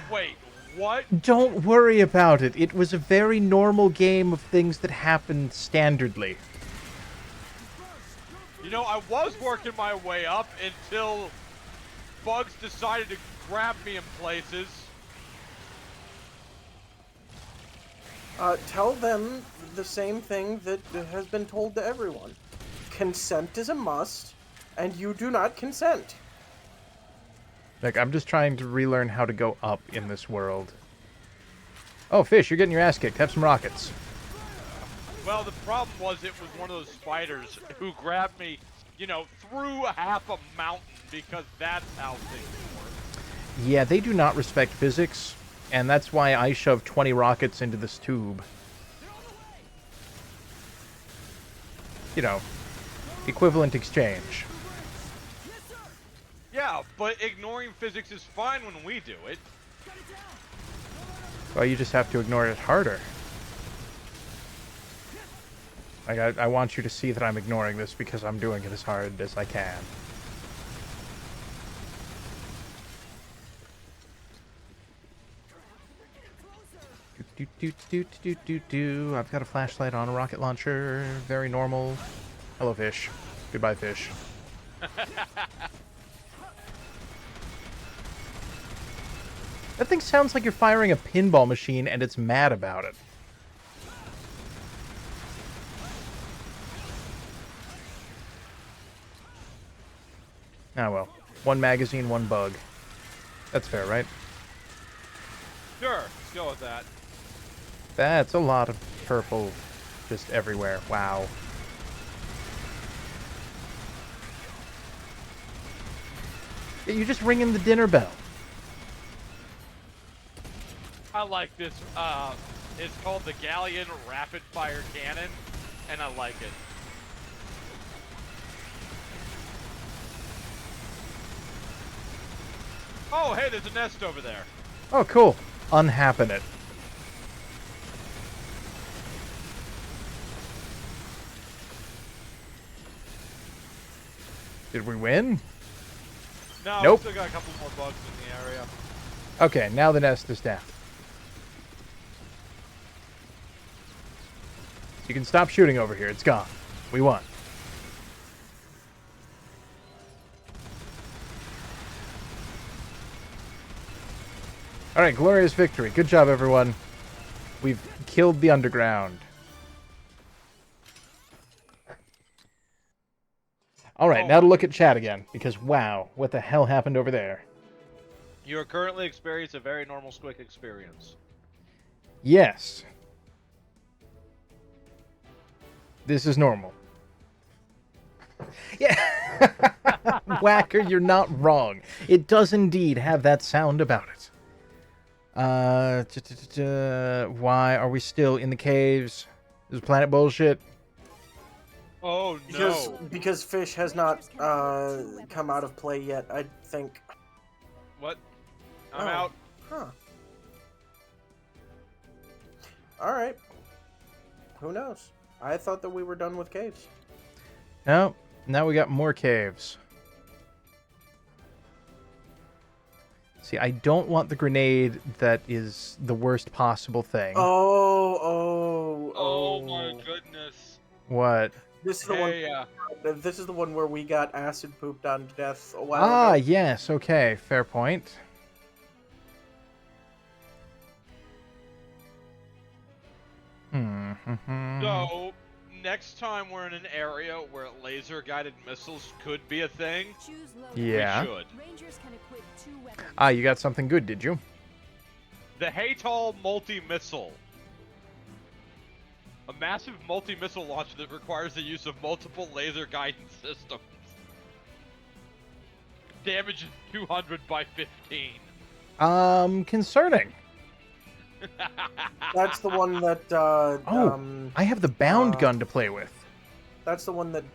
Wait, what? Don't worry about it. It was a very normal game of things that happened standardly. You know, I was working my way up until bugs decided to grab me in places. Tell them the same thing that has been told to everyone. Consent is a must, and you do not consent. Like, I'm just trying to relearn how to go up in this world. Oh, Fish, you're getting your ass kicked. Have some rockets. Well, the problem was it was one of those spiders who grabbed me, you know, through half a mountain because that's how things work. Yeah, they do not respect physics, and that's why I shoved 20 rockets into this tube. You know, equivalent exchange. Yeah, but ignoring physics is fine when we do it. Well, you just have to ignore it harder. Like, I want you to see that I'm ignoring this because I'm doing it as hard as I can. I've got a flashlight on a rocket launcher. Very normal. Hello, Fish. Goodbye, Fish. That thing sounds like you're firing a pinball machine and it's mad about it. Ah, well. One magazine, one bug. That's fair, right? Sure, let's go with that. That's a lot of purple just everywhere. Wow. Yeah, you're just ringing the dinner bell. I like this. It's called the Galleon Rapid Fire Cannon, and I like it. Oh, hey, there's a nest over there. Oh, cool. Unhappen it. Did we win? No, Nope. we still got a couple more bugs in the area. Okay, now the nest is down. You can stop shooting over here. It's gone. We won. All right, glorious victory. Good job, everyone. We've killed the underground. All right, now to look at chat again, because wow, what the hell happened over there? You are currently experiencing a very normal squick experience. Yes. This is normal. Yeah. Whacker, you're not wrong. It does indeed have that sound about it. Why are we still in the caves? Is planet bullshit? Oh, no. Because fish has not come out of play yet, I think. What? I'm out. Huh. Alright. Who knows? I thought that we were done with caves. No, now we got more caves. See, I don't want the grenade that is the worst possible thing. Oh my goodness. What? This is the one. This is the one where we got acid pooped on to death a while ago. Yes. Okay. Fair point. So, next time we're in an area where laser-guided missiles could be a thing, Yeah. we should. Rangers can equip 2 weapons. You got something good, did you? The Haytal multi-missile. A massive multi-missile launcher that requires the use of multiple laser guidance systems. Damage is 200 by 15. Concerning. That's the one that. I have the bound gun to play with. That's the one that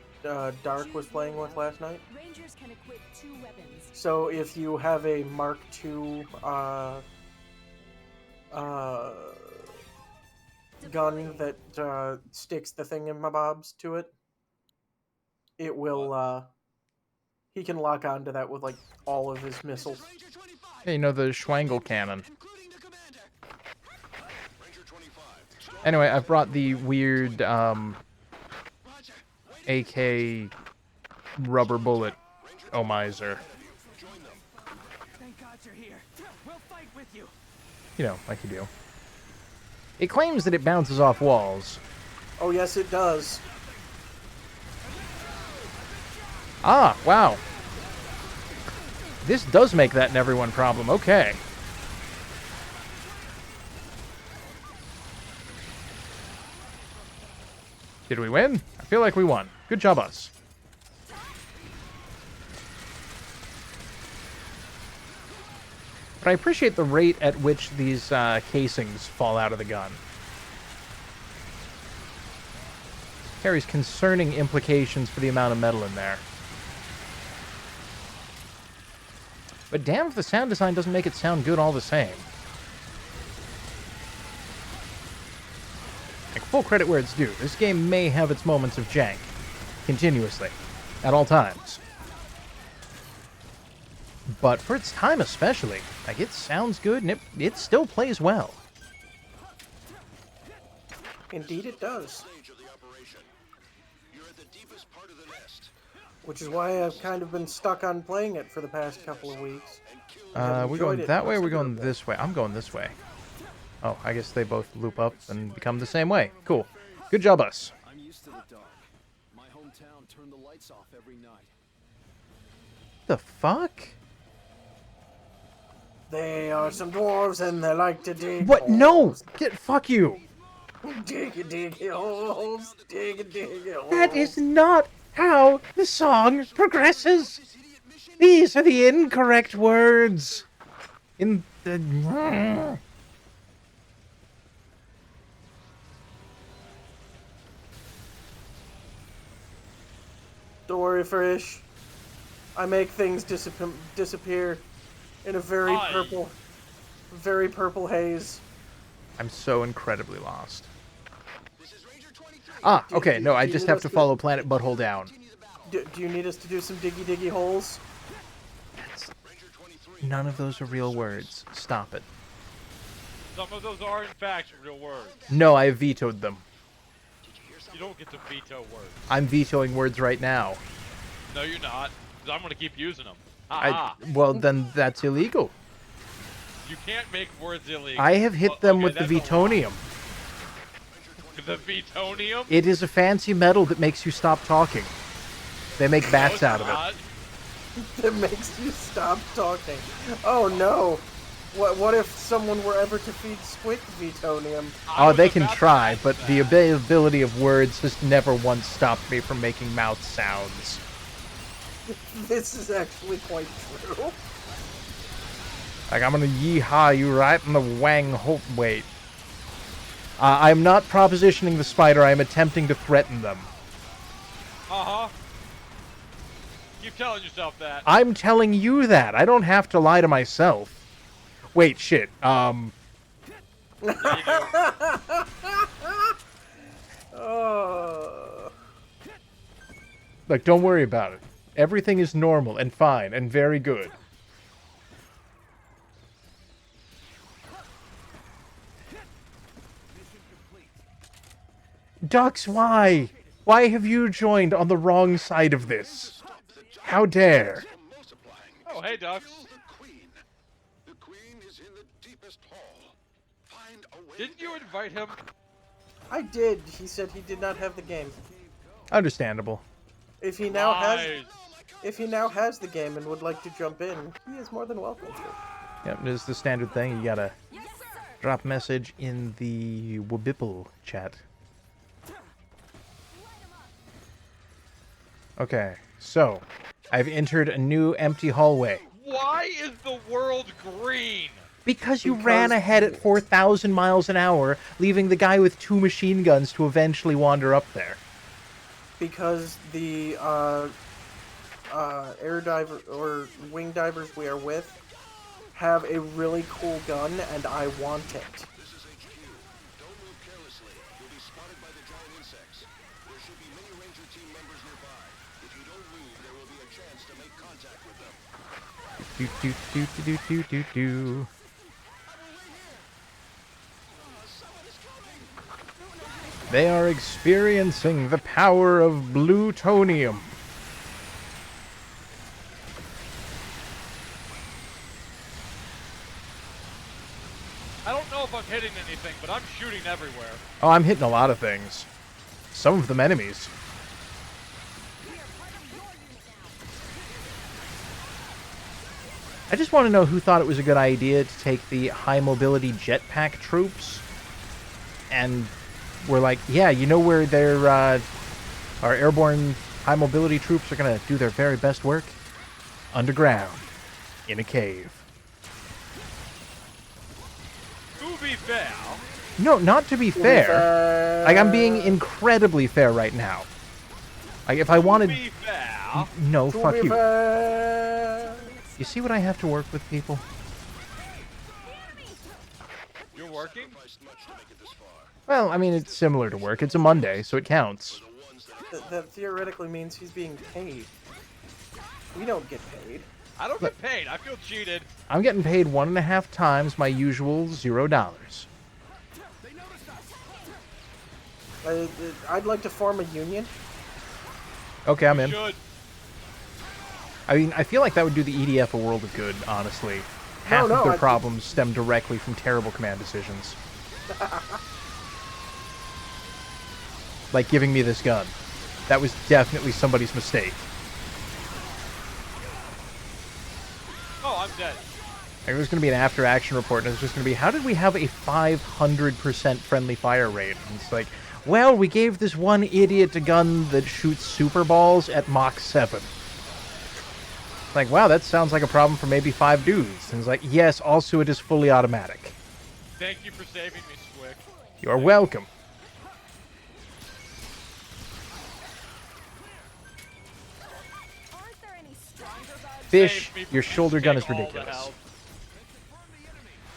Dark was playing with last night. Rangers can equip 2 weapons. So if you have a Mark II gun that sticks the thingamabobs to it, it will. He can lock onto that with like all of his missiles. Yeah, you know, the Schwangle cannon. Anyway, I've brought the weird AK rubber bullet omizer. Thank God you're here. We'll fight with you. You know, like you do. It claims that it bounces off walls. Oh yes, it does. Ah, wow. This does make that an everyone problem. Okay. Did we win? I feel like we won. Good job, us. But I appreciate the rate at which these casings fall out of the gun. Carries concerning implications for the amount of metal in there. But damn if the sound design doesn't make it sound good all the same. Like, full credit where it's due. This game may have its moments of jank. Continuously. At all times. But for its time especially, like, it sounds good and it still plays well. Indeed it does. Which is why I've kind of been stuck on playing it for the past couple of weeks. We're going that way or we're going this way? I'm going this way. Oh, I guess they both loop up and become the same way. Cool. Good job, us. I'm used to the dark. My hometown turned the lights off every night. the fuck? They are some dwarves and they like to dig What? No! holes. Fuck you! Diggy holes. Diggy holes. That is not how the song progresses! These are the incorrect words! In the... Don't worry, Frisch. I make things disappear in a very purple haze. I'm so incredibly lost. Ah, okay, no, I just have to follow Planet Butthole down. Do you need us to do some diggy holes? None of those are real words. Stop it. Some of those are, in fact, real words. No, I vetoed them. You don't get to veto words. I'm vetoing words right now. No, you're not. 'Cause I'm gonna keep using them. Well, then that's illegal. You can't make words illegal. I have hit them okay, with the that's a lie. Vetonium. The Vetonium? It is a fancy metal that makes you stop talking. They make bats out of it. That makes you stop talking. Oh no! What if someone were ever to feed Squid Vetonium? Oh, they can try, but the availability of words has never once stopped me from making mouth sounds. This is actually quite true. Like, I'm gonna yeehaw you right in the wang hole. Wait. I'm not propositioning the spider, I'm attempting to threaten them. Uh-huh. Keep telling yourself that. I'm telling you that. I don't have to lie to myself. Wait, shit. Look, don't worry about it. Everything is normal and fine and very good. Dux, why? Why have you joined on the wrong side of this? How dare? Oh, hey, Ducks. The queen is in the deepest hall. Find a way. Didn't you invite him? I did. He said he did not have the game. Understandable. If he now Lies. has the game and would like to jump in, he is more than welcome to. Yep, this is the standard thing. You gotta drop message in the Wabipple chat. Okay, so I've entered a new empty hallway. Why is the world green? Because you ran ahead at 4,000 miles an hour, leaving the guy with 2 machine guns to eventually wander up there. Because the air diver or wing divers we are with have a really cool gun, and I want it. This is HQ. Don't move carelessly. You'll be spotted by the giant insects. There should be many Ranger team members nearby. If you don't move, there will be a chance to make contact with them. Do do do do do do do. They are experiencing the power of plutonium. I don't know if I'm hitting anything, but I'm shooting everywhere. Oh, I'm hitting a lot of things. Some of them enemies. I just want to know who thought it was a good idea to take the high mobility jetpack troops and were like, yeah, you know where their our airborne high mobility troops are going to do their very best work? Underground, in a cave. To be fair, No, not to be fair. Like, I'm being incredibly fair right now. Like, if I wanted... to be fair, No, fuck you. Fair. You see what I have to work with, people? you're working? Well, I mean, it's similar to work. It's a Monday, so it counts. That theoretically means he's being paid. We don't get paid. I don't get paid. I feel cheated. I'm getting paid 1.5 times my usual $0. I'd like to form a union. Okay, I'm in. Should. I mean, I feel like that would do the EDF a world of good, honestly. Half of their problems stem directly from terrible command decisions. Like giving me this gun. That was definitely somebody's mistake. said. There was going to be an after-action report, and it was just going to be, how did we have a 500% friendly fire rate? And it's like, well, we gave this one idiot a gun that shoots super balls at Mach 7. Like, wow, that sounds like a problem for maybe 5 dudes. And it's like, yes, also it is fully automatic. Thank you for saving me, Squick. You're welcome. Aren't there any stronger bugs? Fish, Save me your from shoulder gun is taking all the ridiculous. help.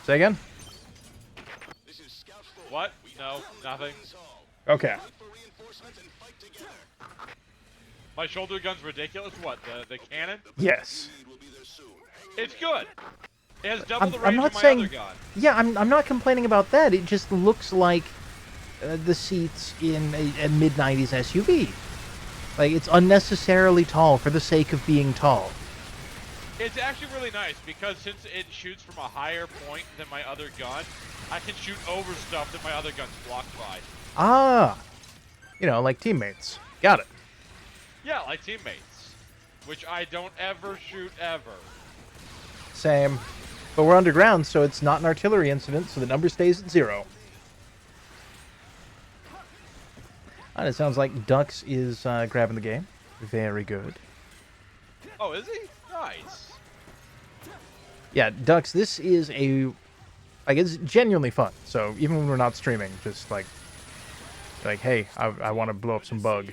Say again? This is Scout 4. What? No, nothing. Okay. Wait for reinforcements and fight together. My shoulder gun's ridiculous. What? The cannon? Yes. Lead will be there soon. It's good. It has double the I'm range not of my saying... other gun. Yeah, I'm not complaining about that. It just looks like the seats in a mid-90s SUV. Like, it's unnecessarily tall for the sake of being tall. It's actually really nice because since it shoots from a higher point than my other gun, I can shoot over stuff that my other gun's blocked by. Ah! You know, like teammates. Got it. Yeah, like teammates. Which I don't ever shoot ever. Same. But we're underground, so it's not an artillery incident, so the number stays at 0. And it sounds like Dux is grabbing the game. Very good. Oh, is he? Nice. Yeah, Dux, this is a... Like, it's genuinely fun. So even when we're not streaming, just like, hey, I want to blow up some bug.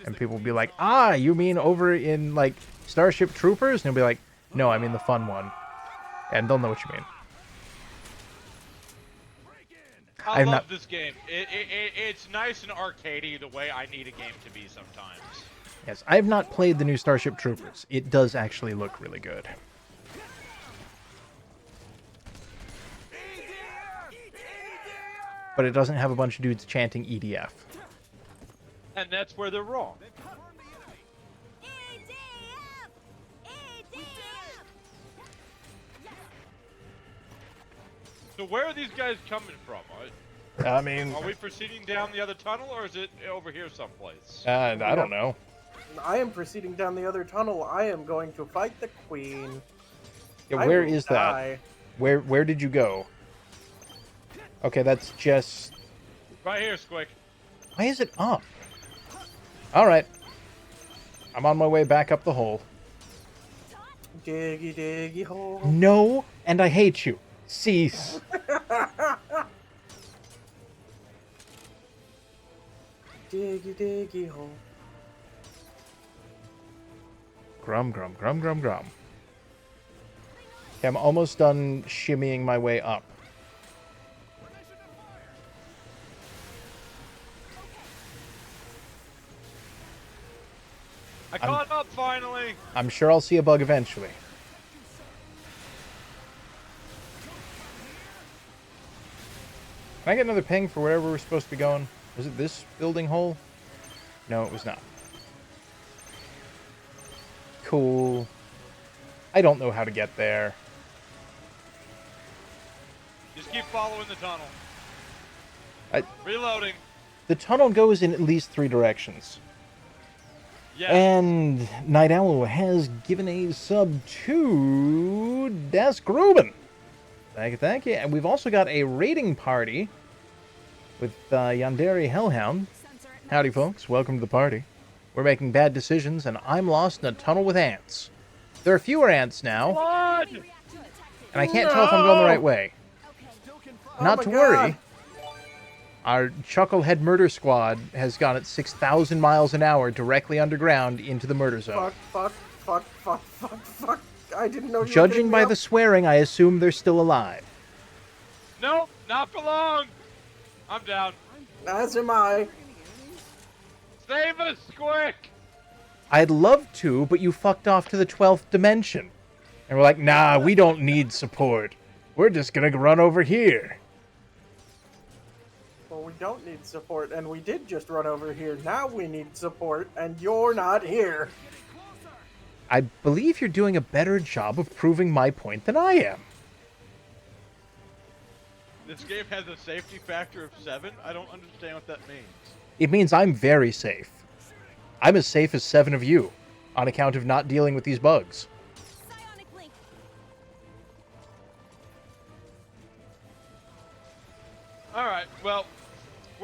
And people will be like, ah, you mean over in, like, Starship Troopers? And you'll be like, no, I mean the fun one. And they'll know what you mean. I I've love not- this game. It's nice and arcadey the way I need a game to be sometimes. Yes, I have not played the new Starship Troopers. It does actually look really good. But it doesn't have a bunch of dudes chanting EDF. And that's where they're wrong. So where are these guys coming from? I mean, Are we proceeding down the other tunnel, or is it over here someplace? I don't know. I am proceeding down the other tunnel. I am going to fight the queen. Yeah, I where will is that? die. Where did you go? Okay, that's just... Right here, Squick. Why is it up? Alright. I'm on my way back up the hole. Diggy diggy hole. No, and I hate you. Cease. Diggy diggy hole. Grum, grum, grum, grum, grum. Okay, I'm almost done shimmying my way up. I caught up finally. I'm sure I'll see a bug eventually. Can I get another ping for wherever we're supposed to be going? Was it this building hole? No, it was not. Cool. I don't know how to get there. Just keep following the tunnel. I, Reloading. the tunnel goes in at least 3 directions. Yeah. And Night Owl has given a sub to Das Gruben. Thank you, thank you. And we've also got a raiding party with Yandere Hellhound. Howdy, folks. Welcome to the party. We're making bad decisions, and I'm lost in a tunnel with ants. There are fewer ants now, Blood! and I can't tell if I'm going the right way. Not my to worry. God. Our Chucklehead Murder Squad has gone at 6,000 miles an hour directly underground into the murder zone. Fuck. I didn't know you were Judging getting me by up. the swearing, I assume they're still alive. Nope, not for long. I'm down. As am I. Save us, Squick! I'd love to, but you fucked off to the 12th dimension. And we're like, nah, we don't need support. We're just gonna run over here. Well, we don't need support, and we did just run over here. Now we need support, and you're not here. I believe you're doing a better job of proving my point than I am. This game has a safety factor of 7? I don't understand what that means. It means I'm very safe. I'm as safe as 7 of you, on account of not dealing with these bugs. Psionic link.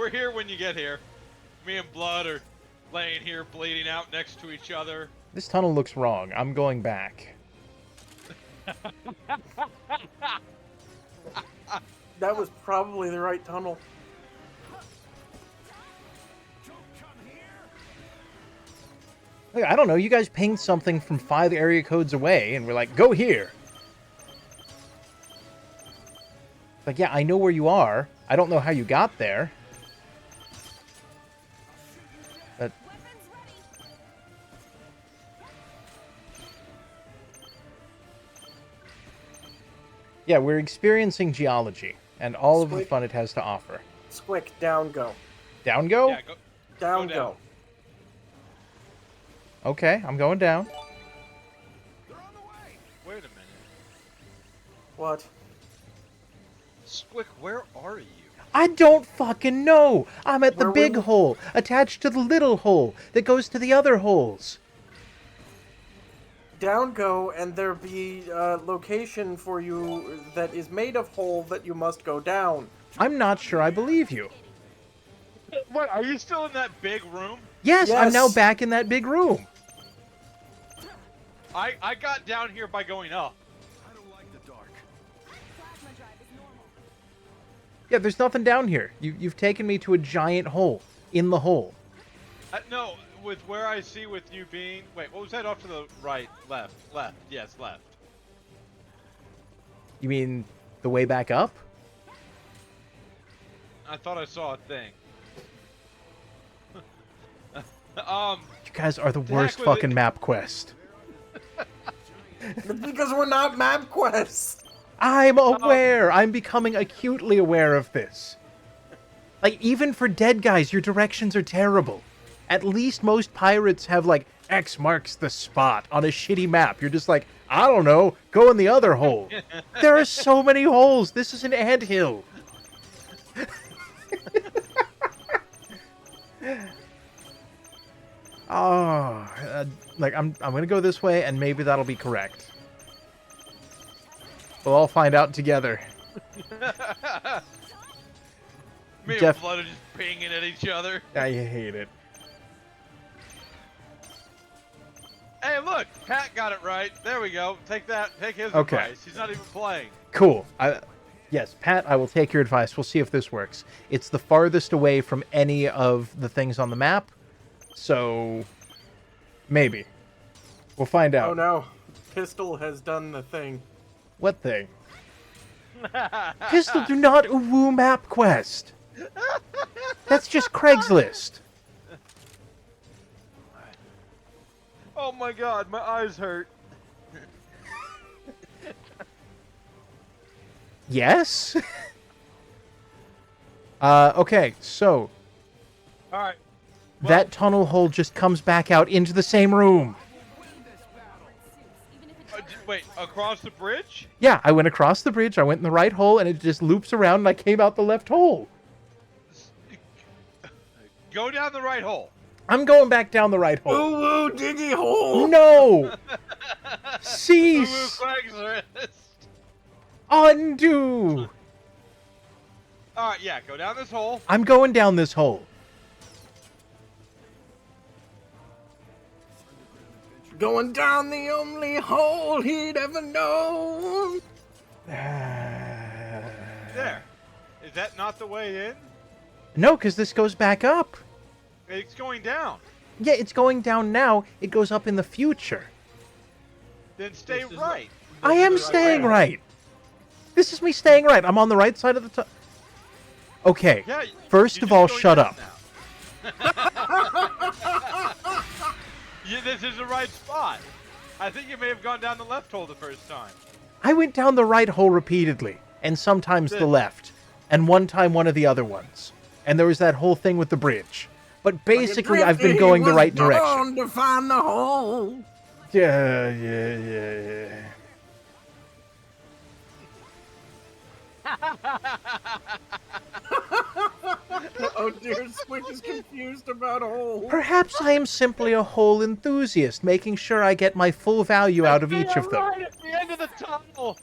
we're here when you get here. Me and Blood are laying here bleeding out next to each other. This tunnel looks wrong. I'm going back. That was probably the right tunnel. Look, I don't know. You guys pinged something from 5 area codes away, and we're like, go here. Like, yeah, I know where you are. I don't know how you got there. But... yeah, we're experiencing geology, and all of the fun it has to offer. Squick, down go. Down go? Yeah, Down Go go. down. Okay, I'm going down. Wait a minute. What? Squick, where are you? I don't fucking know. I'm at the Where big were you? hole, attached to the little hole that goes to the other holes. Down go, and there be a location for you that is made of hole that you must go down. I'm not sure I believe you. What, are you still in that big room? Yes, I'm now Yes. back in that big room. I got down here by going up. I don't like the dark. Plasma drive is normal. Yeah, there's nothing down here. You've taken me to a giant hole in the hole. No, with where I see with you being... Wait, what was that off to the right? Left. Left. Yes, left. You mean the way back up? I thought I saw a thing. You guys are the heck worst with fucking it. map quest. Because we're not MapQuest. I'm aware. I'm becoming acutely aware of this. Like, even for dead guys, your directions are terrible. At least most pirates have, like, X marks the spot on a shitty map. You're just like, I don't know, go in the other hole. There are so many holes. This is an anthill. Oh, like, I'm gonna go this way, and maybe that'll be correct. We'll all find out together. Me Jeff- and Blood are just pinging at each other. I hate it. Hey, look! Pat got it right. There we go. Take that. Take his Okay. advice. He's not even playing. Cool. Yes, Pat, I will take your advice. We'll see if this works. It's the farthest away from any of the things on the map, so maybe. We'll find out. Oh no. Pistol has done the thing. What thing? Pistol, do not woo map quest. That's just Craigslist. Oh my god, my eyes hurt. Yes? Okay, so Alright. that tunnel hole just comes back out into the same room. Even if it's Wait, across the bridge? Yeah, I went across the bridge, I went in the right hole, and it just loops around, and I came out the left hole. Go down the right hole. I'm going back down the right hole. Ooh, woo, diggy hole. No! Ooh, Cease! Craigslist. Undo! Alright, yeah, go down this hole. I'm going down this hole. Going down the only hole he'd ever known. There. Is that not the way in? No, because this goes back up. It's going down. Yeah, it's going down now. It goes up in the future. Then stay right. I am staying right. This is me staying right. I'm on the right side of the Okay. Yeah, First you're of just all, going shut down up. now. Yeah, this is the right spot. I think you may have gone down the left hole the first time. I went down the right hole repeatedly, and sometimes the left, and one time one of the other ones. And there was that whole thing with the bridge. But basically, I've been going the right direction. To find the hole. Yeah. Oh dear, Squick is confused about hole. Perhaps I am simply a hole enthusiast, making sure I get my full value out of each of them. Right at the end of the tunnel.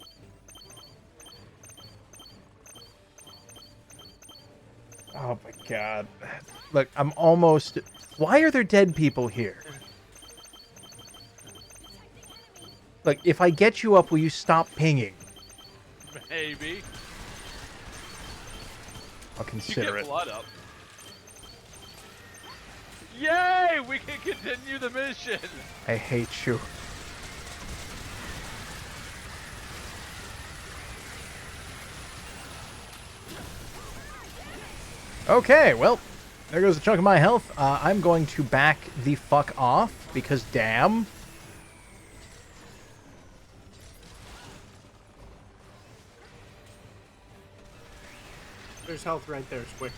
Oh my god. Look, I'm almost... Why are there dead people here? Look, if I get you up, will you stop pinging? Maybe. I'll You consider get it. blood up. Yay! We can continue the mission! I hate you. Okay, well, there goes a chunk of my health. I'm going to back the fuck off, because damn. There's health right there, Squick.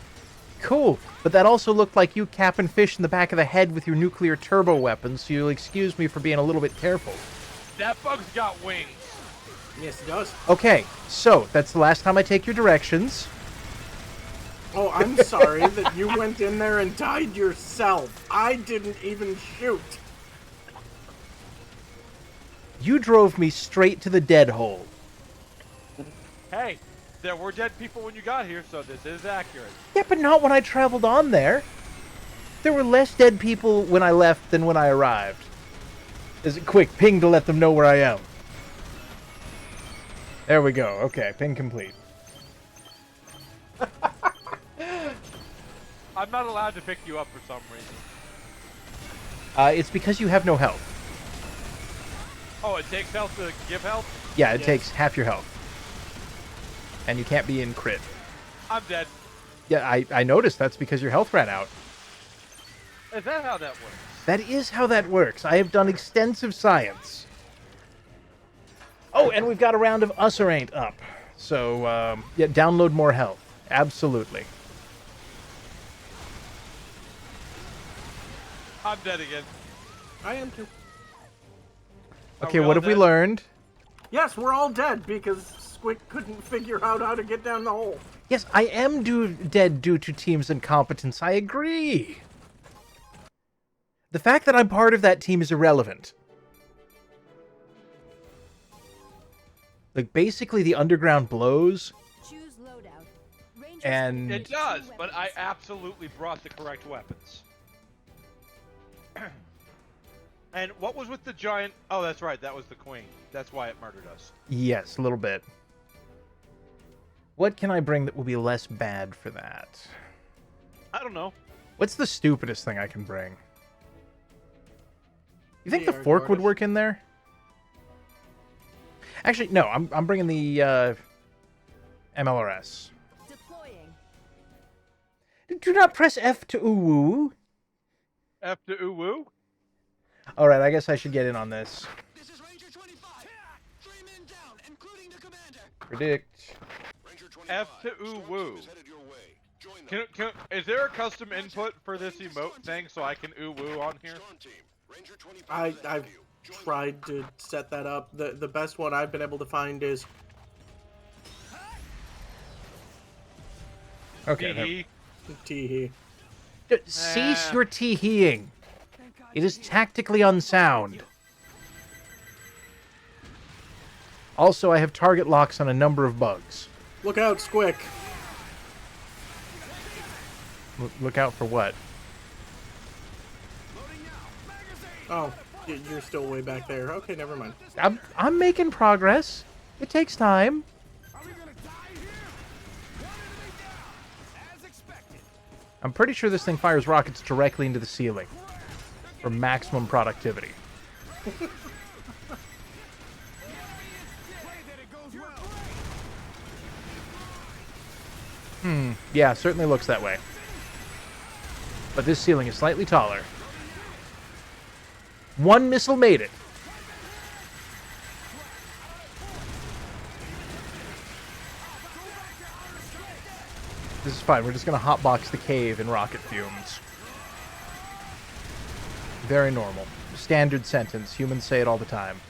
Cool, but that also looked like you capping fish in the back of the head with your nuclear turbo weapons, so you'll excuse me for being a little bit careful. That bug's got wings. Yes, it does. Okay, so that's the last time I take your directions. Oh, I'm sorry that you went in there and died yourself. I didn't even shoot. You drove me straight to the dead hole. Hey, there were dead people when you got here, so this is accurate. Yeah, but not when I traveled on there. There were less dead people when I left than when I arrived. Is it quick? Ping to let them know where I am. There we go. Okay, ping complete. I'm not allowed to pick you up for some reason. It's because you have no health. Oh, it takes health to give health? Yeah, it Yes. takes half your health. And you can't be in crit. I'm dead. Yeah, I noticed that's because your health ran out. Is that how that works? That is how that works. I have done extensive science. Oh, and we've got a round of Usser Ain't up. So, yeah, download more health. Absolutely. I'm dead again. I am too. Okay, we what all have we dead? learned? Yes, we're all dead because Squick couldn't figure out how to get down the hole. Yes, I am dead due to team's incompetence. I agree. The fact that I'm part of that team is irrelevant. Like, basically, the underground blows, Choose loadout. Rangers and... It does, but I absolutely brought the correct weapons. And what was with the giant... Oh, that's right, that was the queen. That's why it murdered us. Yes, a little bit. What can I bring that will be less bad for that? I don't know. What's the stupidest thing I can bring? You think The the air fork would tortoise. work in there? Actually, no. I'm bringing the MLRS. deploying. Do not press F to uwu. F to uwu? All right, I guess I should get in on this. This is Ranger 25. 3 men down, including the commander. Predict. Ranger 25, F to uwu. is headed your way. Join them. Is there a custom input for this emote thing so I can uwu on here? Storm team. Ranger 25 is ahead I've of you. Join them. tried to set that up. The best one I've been able to find is Okay. there- Hee Teehee. Cease your tee-heeing. It is tactically unsound. Also, I have target locks on a number of bugs. Look out, Squick. Look out for what? Oh, you're still way back there. Okay, never mind. I'm making progress. It takes time. Are we gonna die here? One enemy down, as expected. I'm pretty sure this thing fires rockets directly into the ceiling for maximum productivity. Pray that it goes well. Yeah, certainly looks that way. But this ceiling is slightly taller. One missile made it. This is fine. We're just going to hotbox the cave in rocket fumes. Very normal. Standard sentence. Humans say it all the time.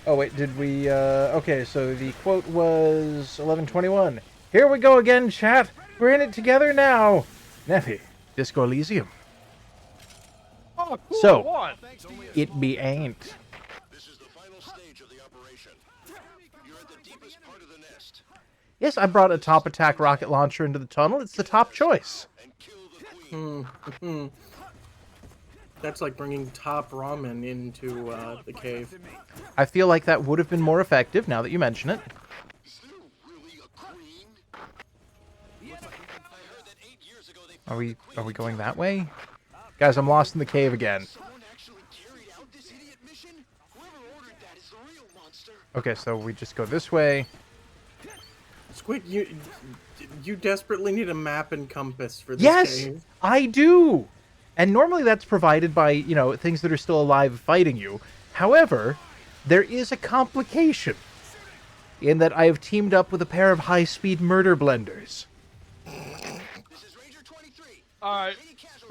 Oh, wait, did we, okay, so the quote was 11:21. Here we go again, chat. We're in it together now. Neffy, Disco Elysium. Oh, cool, So- I won. It be ain't. This is the final stage of the operation. You're at the deepest part Yes, I brought a top attack rocket launcher into the tunnel. It's the top choice. That's like bringing top ramen into the cave. I feel like that would have been more effective now that you mention it. Is there really a queen? I heard that 8 years ago they Are we going that way? Guys, I'm lost in the cave again. someone actually carried out this idiot mission? Whoever ordered that is the real monster. Okay, so we just go this way. Squid, you desperately need a map and compass for this Yes, cave. I do. And normally that's provided by, things that are still alive fighting you. However, there is a complication in that I have teamed up with a pair of high-speed murder blenders. This is Ranger 23. Alright.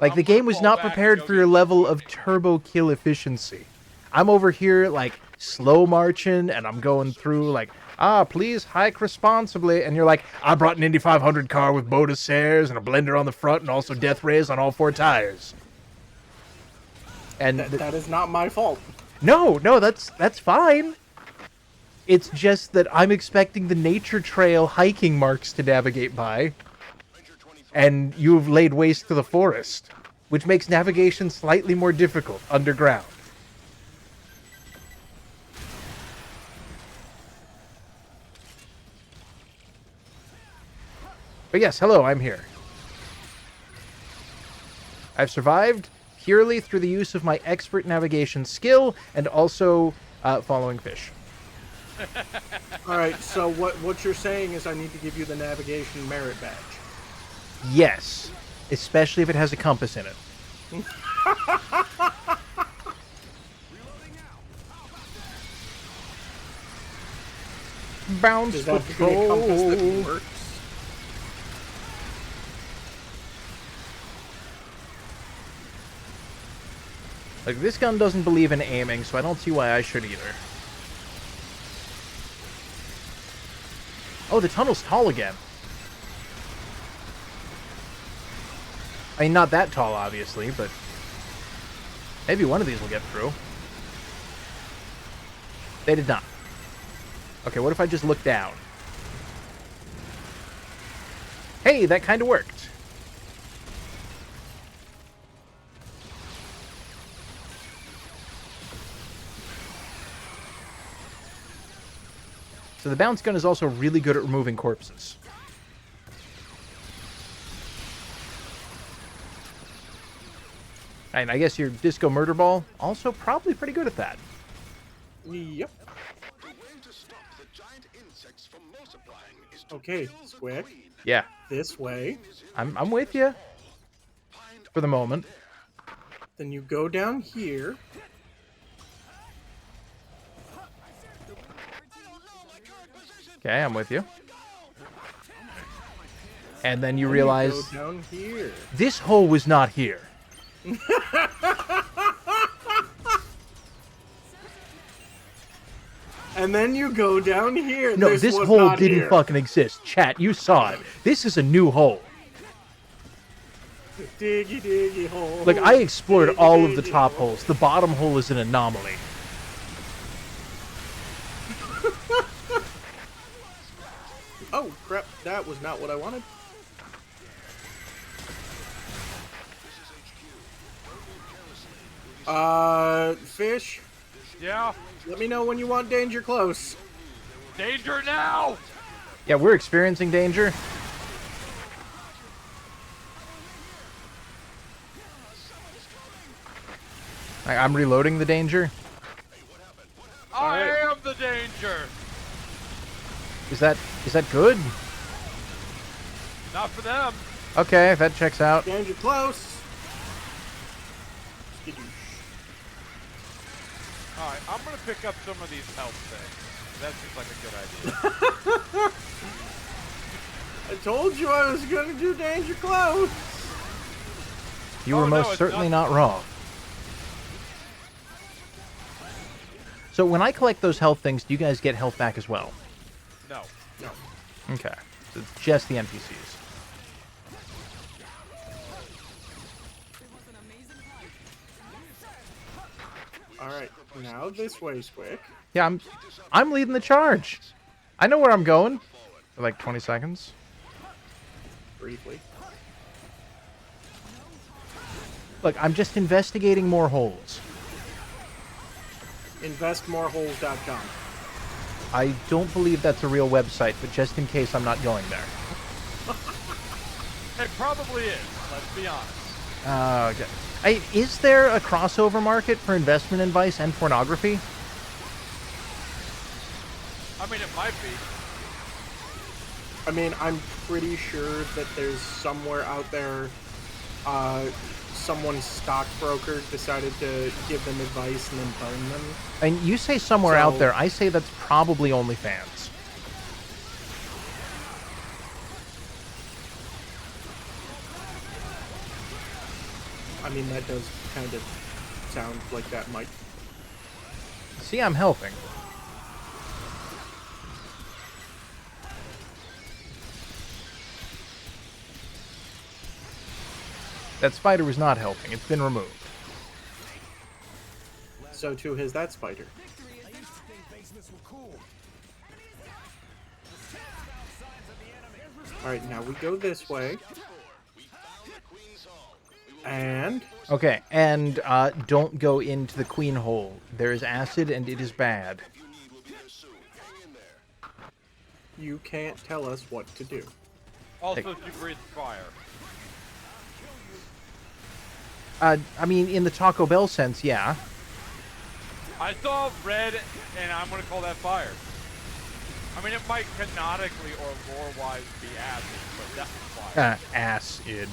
Like, the I'm gonna game was fall not back and prepared go for get your some level of propane. turbo kill efficiency. I'm over here, like, slow marching, and I'm going through, like, please hike responsibly. And you're like, I brought an Indy 500 car with Boda Sayers and a blender on the front and also death rays on all 4 tires. And That is not my fault. no, that's fine. It's just that I'm expecting the nature trail hiking marks to navigate by, and you've laid waste to the forest, which makes navigation slightly more difficult underground. But yes, hello, I'm here. I've survived purely through the use of my expert navigation skill and also following fish. All right, so what you're saying is I need to give you the navigation merit badge. Yes, especially if it has a compass in it. Bounce Does that have to be a compass that patrol. works? Like, this gun doesn't believe in aiming, so I don't see why I should either. Oh, the tunnel's tall again. I mean, not that tall, obviously, but maybe one of these will get through. They did not. Okay, what if I just look down? Hey, that kind of worked. So the bounce gun is also really good at removing corpses. And I guess your disco murder ball also probably pretty good at that. Yep. The way to stop the giant insects from multiplying is to Okay, kill the Squick. queen. Yeah, This way. I'm with you for the moment. Then you go down here. Okay, I'm with you. And then you Then realize you go down here. this hole was not here. And then you go down here. No, this was hole not didn't here. fucking exist. Chat, you saw it. This is a new hole. Diggy diggy hole. Like, I explored diggy, all of the diggy top hole. holes. The bottom hole is an anomaly. Oh crap! That was not what I wanted. Fish. Yeah. Let me know when you want danger close. Danger now! Yeah, we're experiencing danger. I'm reloading the danger. I Alright. am the danger! Is that good? Not for them. Okay, that checks out. Danger close. Alright, I'm gonna pick up some of these health things. That seems like a good idea. I told you I was gonna do danger close. You Oh, were no, most it's certainly not- not wrong. So when I collect those health things, do you guys get health back as well? No. No. Okay. So it's just the NPCs. All right. Now this way, Squick. Yeah, I'm leading the charge. I know where I'm going. For like 20 seconds. Briefly. Look, I'm just investigating more holes. Investmoreholes.com. I don't believe that's a real website, but just in case, I'm not going there. It probably is. Let's be honest. Okay. Is there a crossover market for investment advice and pornography? I mean, it might be. I mean, I'm pretty sure that there's somewhere out there, someone's stockbroker decided to give them advice and then burn them. And you say somewhere out there, I say that's probably OnlyFans. I mean, that does kind of sound like that might. See, I'm helping. That spider was not helping. It's been removed. So too has that spider. Alright, now we go this way. And... Okay, and don't go into the queen hole. There is acid and it is bad. You can't tell us what to do. Also, if you breathe fire. I mean, in the Taco Bell sense, yeah. I saw red, and I'm gonna call that fire. I mean, it might canonically or lore-wise be acid, but that's fire. Acid.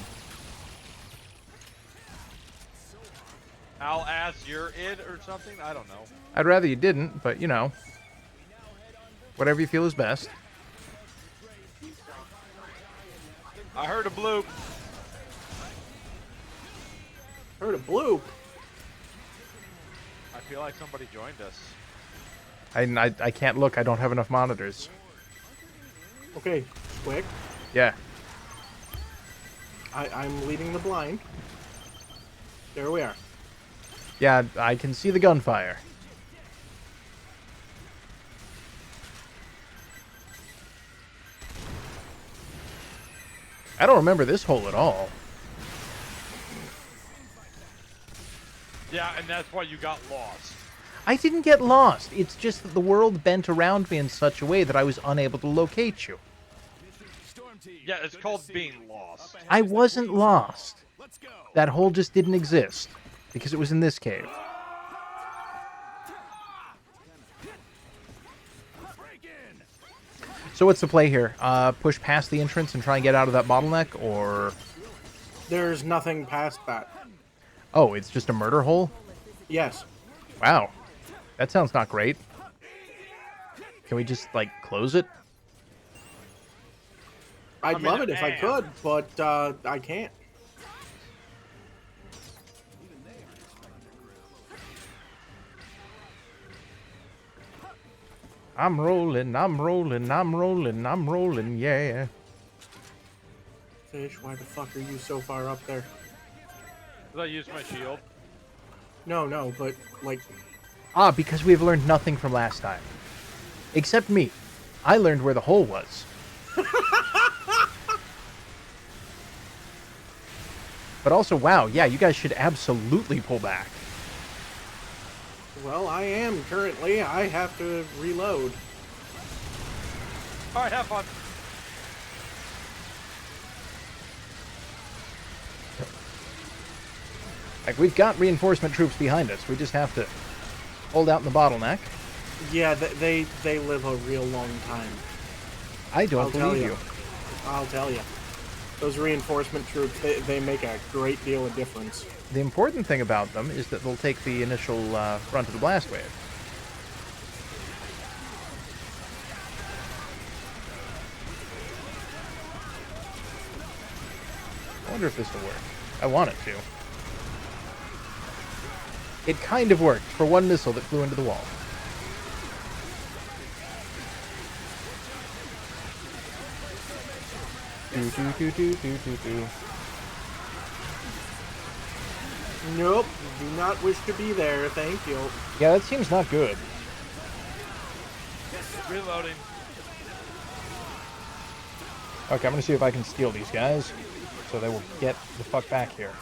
I'll ask your id or something? I don't know. I'd rather you didn't, but, you know. Whatever you feel is best. I heard a bloop. Heard a bloop. I feel like somebody joined us. I can't look. I don't have enough monitors. Okay, quick. Yeah. I'm leading the blind. There we are. Yeah, I can see the gunfire. I don't remember this hole at all. Yeah, and that's why you got lost. I didn't get lost. It's just that the world bent around me in such a way that I was unable to locate you. Yeah, it's called being lost. I wasn't lost. That hole just didn't exist because it was in this cave. So what's the play here? Push past the entrance and try and get out of that bottleneck, or... There's nothing past that. Oh, it's just a murder hole? Yes. Wow. That sounds not great. Can we just, like, close it? I'd love it if I could, but I can't. I'm rolling, I'm rolling, I'm rolling, I'm rolling, yeah. Fish, why the fuck are you so far up there? Did I use my shield? No, but, like... Ah, because we've learned nothing from last time. Except me. I learned where the hole was. But also, wow, yeah, you guys should absolutely pull back. Well, I am currently. I have to reload. Alright, have fun. Like, we've got reinforcement troops behind us. We just have to hold out in the bottleneck. Yeah, they live a real long time. I don't believe you. I'll tell you. Those reinforcement troops, they make a great deal of difference. The important thing about them is that they'll take the initial brunt of the blast wave. I wonder if this will work. I want it to. It kind of worked for one missile that flew into the wall. Do. Nope, do not wish to be there, thank you. Yeah, that seems not good. Reloading. Okay, I'm gonna see if I can steal these guys, so they will get the fuck back here.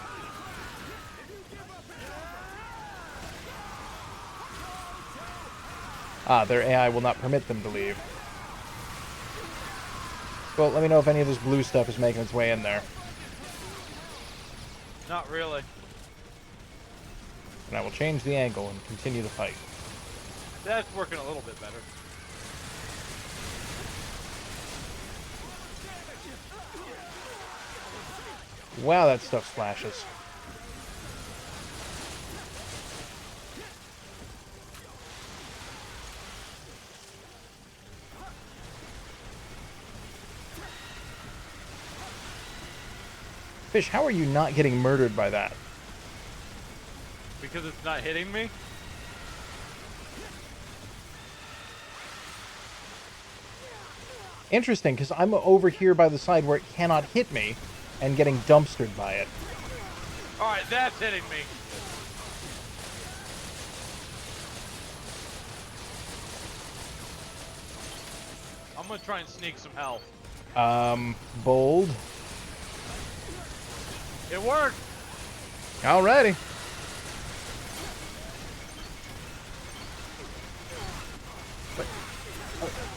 Ah, their AI will not permit them to leave. Well, let me know if any of this blue stuff is making its way in there. Not really. And I will change the angle and continue the fight. That's working a little bit better. Wow, that stuff splashes. Fish, how are you not getting murdered by that? Because it's not hitting me? Interesting, because I'm over here by the side where it cannot hit me, and getting dumpstered by it. Alright, that's hitting me. I'm gonna try and sneak some health. Bold. It worked! Alrighty.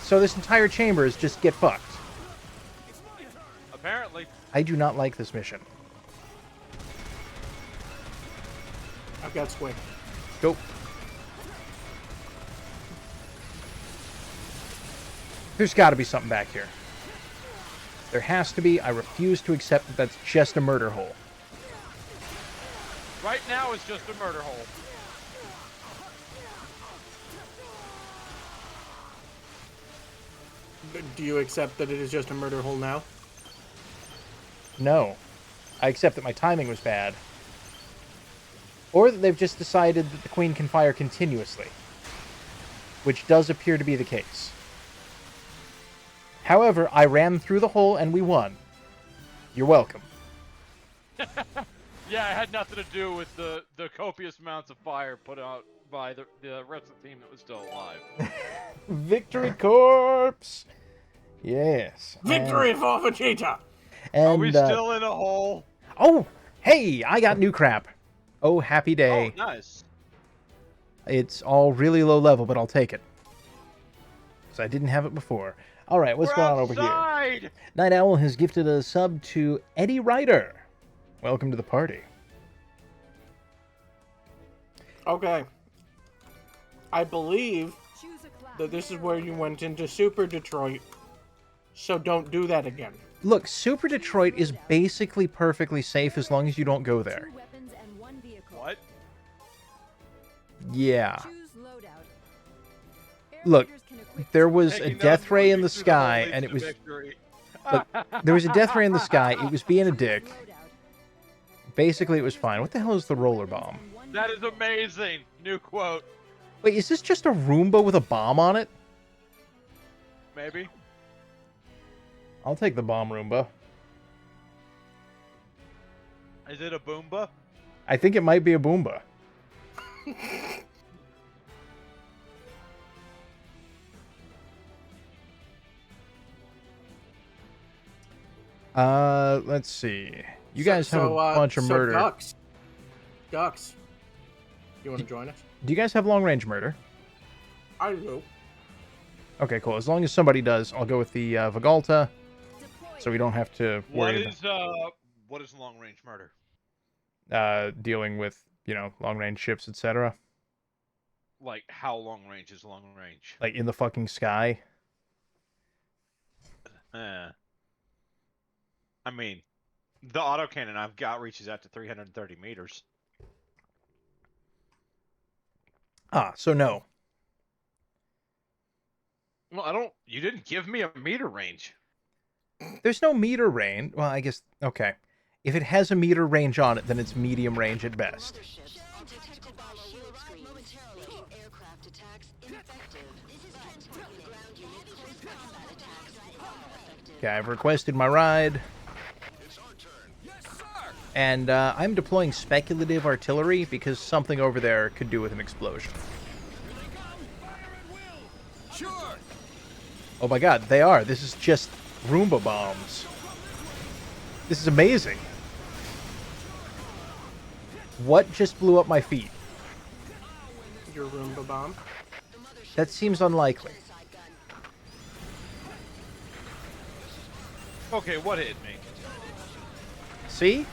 So this entire chamber is just get fucked. Apparently. I do not like this mission. I've got swing. Go. There's got to be something back here. There has to be. I refuse to accept that that's just a murder hole. Right now it's just a murder hole. Do you accept that it is just a murder hole now? No. I accept that my timing was bad. Or that they've just decided that the queen can fire continuously. Which does appear to be the case. However, I ran through the hole and we won. You're welcome. Yeah, it had nothing to do with the copious amounts of fire put out by the rest of the team that was still alive. Victory Corpse! Yes. Victory for Vegeta! And, Are we still in a hole? Oh, hey, I got new crap. Oh, happy day. Oh, nice. It's all really low level, but I'll take it. So I didn't have it before. All right, what's going on over here? Night Owl has gifted a sub to Eddie Ryder. Welcome to the party. Okay. I believe that this is where you went into Super Detroit, so don't do that again. Look, Super Detroit is basically perfectly safe as long as you don't go there. What? Yeah. Look, there was a death ray in the sky, and it was... Look, there was a death ray in the sky, it was being a dick. Basically, it was fine. What the hell is the roller bomb? That is amazing. New quote. Wait, is this just a Roomba with a bomb on it? Maybe. I'll take the bomb Roomba. Is it a Boomba? I think it might be a Boomba. Let's see. You guys have a bunch of murder. Ducks. You want to join us? Do you guys have long range murder? I do. Okay, cool. As long as somebody does, I'll go with the Vigalta, so we don't have to worry What is long range murder? dealing with, long range ships, etc. Like, how long range is long range? Like in the fucking sky. I mean, the autocannon I've got reaches out to 330 meters. Ah, so no. Well, you didn't give me a meter range. There's no meter range. Well, I guess, okay. If it has a meter range on it, then it's medium range at best. Okay, I've requested my ride. And I'm deploying speculative artillery because something over there could do with an explosion. Oh my god, they are. This is just Roomba bombs. This is amazing. What just blew up my feet? Your Roomba bomb. That seems unlikely. Okay, what hit me? See?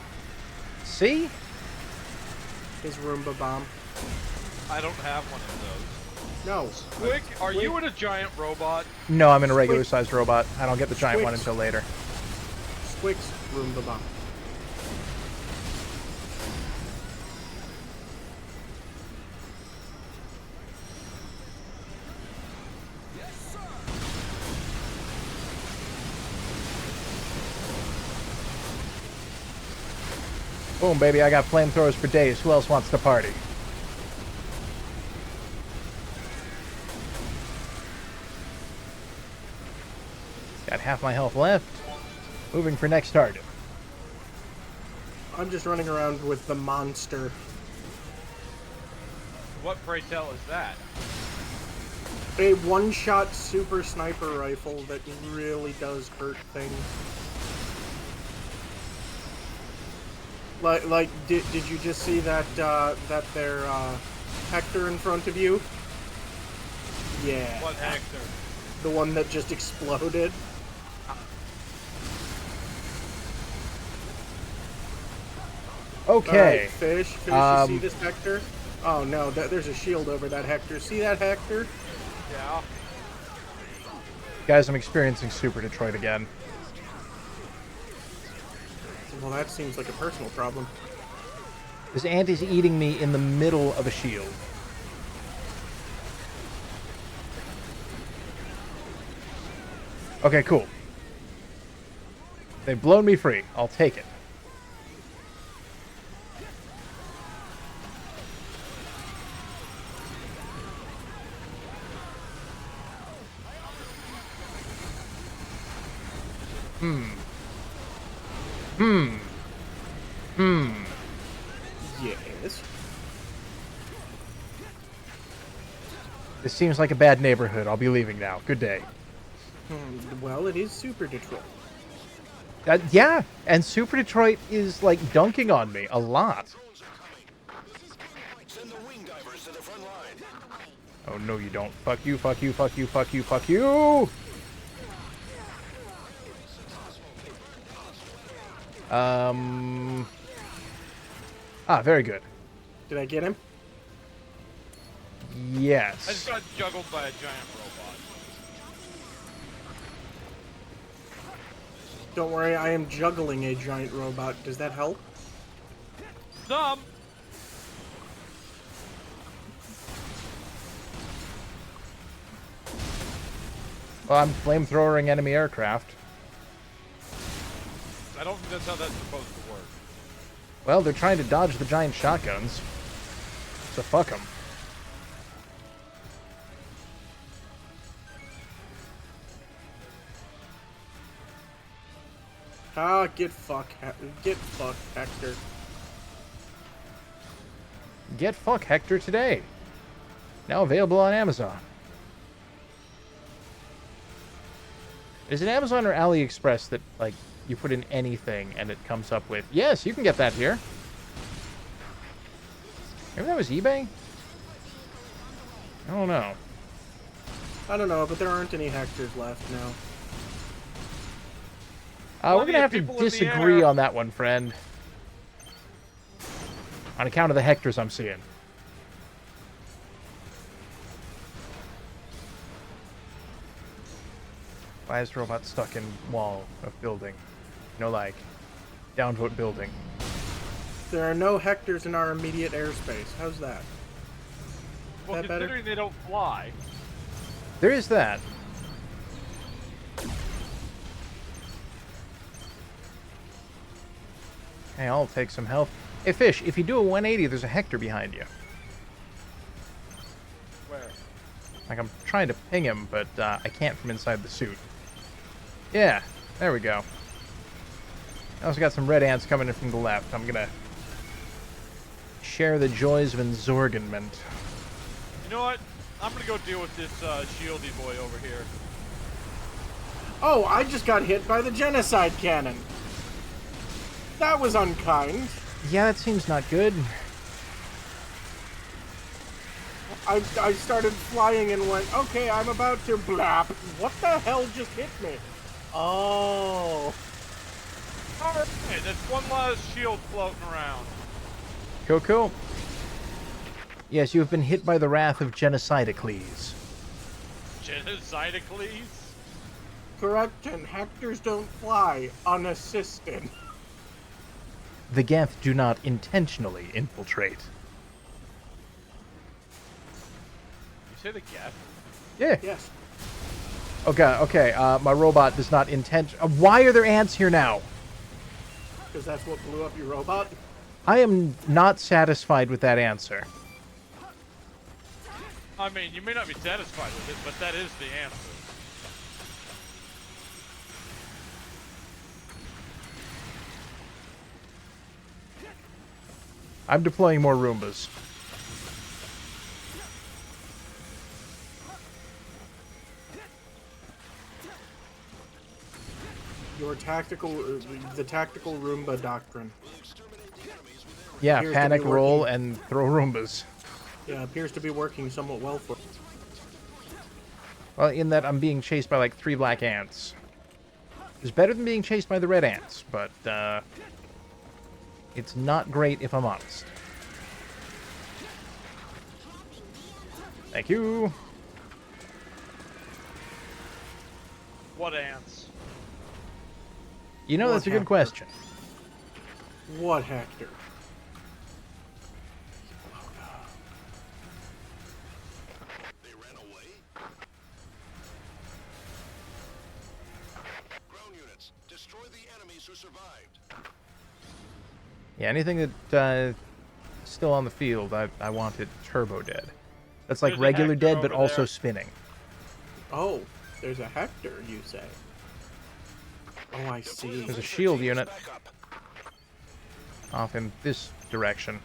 See? His Roomba bomb. I don't have one of those. No. Quick, are you in a giant robot? No, I'm in a regular-sized robot. I don't get the giant one Squicks. until later. Squick's Roomba bomb. Boom, baby, I got flamethrowers for days. Who else wants to party? Got half my health left. Moving for next target. I'm just running around with the monster. What, pray tell, is that? A one-shot super sniper rifle that really does hurt things. Like, did you just see that their Hector in front of you? Yeah. What Hector? The one that just exploded. Okay. Alright, fish, you see this Hector? Oh no, there's a shield over that Hector. See that Hector? Yeah. Guys, I'm experiencing Super Detroit again. Well, that seems like a personal problem. This ant is eating me in the middle of a shield. Okay, cool. They've blown me free. I'll take it. Yes. This seems like a bad neighborhood. I'll be leaving now. Good day. Well, it is Super Detroit. Yeah, and Super Detroit is, like, dunking on me a lot. Send the wing divers to the front line. Oh, no, you don't. Fuck you, fuck you, fuck you, fuck you, fuck you! Very good. Did I get him? Yes. I just got juggled by a giant robot. Don't worry, I am juggling a giant robot. Does that help? Some. Well, I'm flamethrowering enemy aircraft. I don't think that's how that's supposed to work. Well, they're trying to dodge the giant shotguns. So fuck them. Ah, get fucked, Hector. Get fuck Hector today. Now available on Amazon. Is it Amazon or AliExpress that, like, you put in anything and it comes up with, yes, you can get that here? Maybe that was eBay? I don't know. I don't know, but there aren't any Hectors left now. We're gonna have to people in the disagree air. on that one, friend. On account of the Hectors I'm seeing. Why is robot stuck in wall of building? No, like, downvote building. There are no Hectors in our immediate airspace. How's that? Well, That better? considering they don't fly. There is that. Hey, I'll take some health. Hey, Fish, if you do a 180, there's a Hector behind you. Where? Like, I'm trying to ping him, but I can't from inside the suit. Yeah, there we go. I also got some red ants coming in from the left. I'm gonna share the joys of enzorgenment. You know what? I'm gonna go deal with this shieldy boy over here. Oh, I just got hit by the genocide cannon. That was unkind. Yeah, that seems not good. I started flying and went, okay, I'm about to blap. What the hell just hit me? Oh. Alright, that's one last shield floating around. Cool. Yes, you have been hit by the wrath of Genocidocles. Genocidocles? Correct, and Hectors don't fly unassisted. The Geth do not intentionally infiltrate. You say the Geth? Yeah. Yes. Okay, my robot does not why are there ants here now? Because that's what blew up your robot? I am not satisfied with that answer. I mean, you may not be satisfied with it, but that is the answer. I'm deploying more Roombas. The tactical Roomba doctrine. Yeah, Appears to panic, be roll, working. and throw Roombas. Yeah, appears to be working somewhat well for. Well, in that I'm being chased by like 3 black ants. It's better than being chased by the red ants, but it's not great if I'm honest. Thank you. What ants? You know, What that's a good Hector? question. What, Hector? They ran away? Ground units, destroy the enemies who survived. Yeah, anything that still on the field, I want it turbo dead. That's like There's a regular Hector dead, but over also there. spinning. Oh, there's a Hector, you say? Oh, I see. There's a shield unit off in this direction.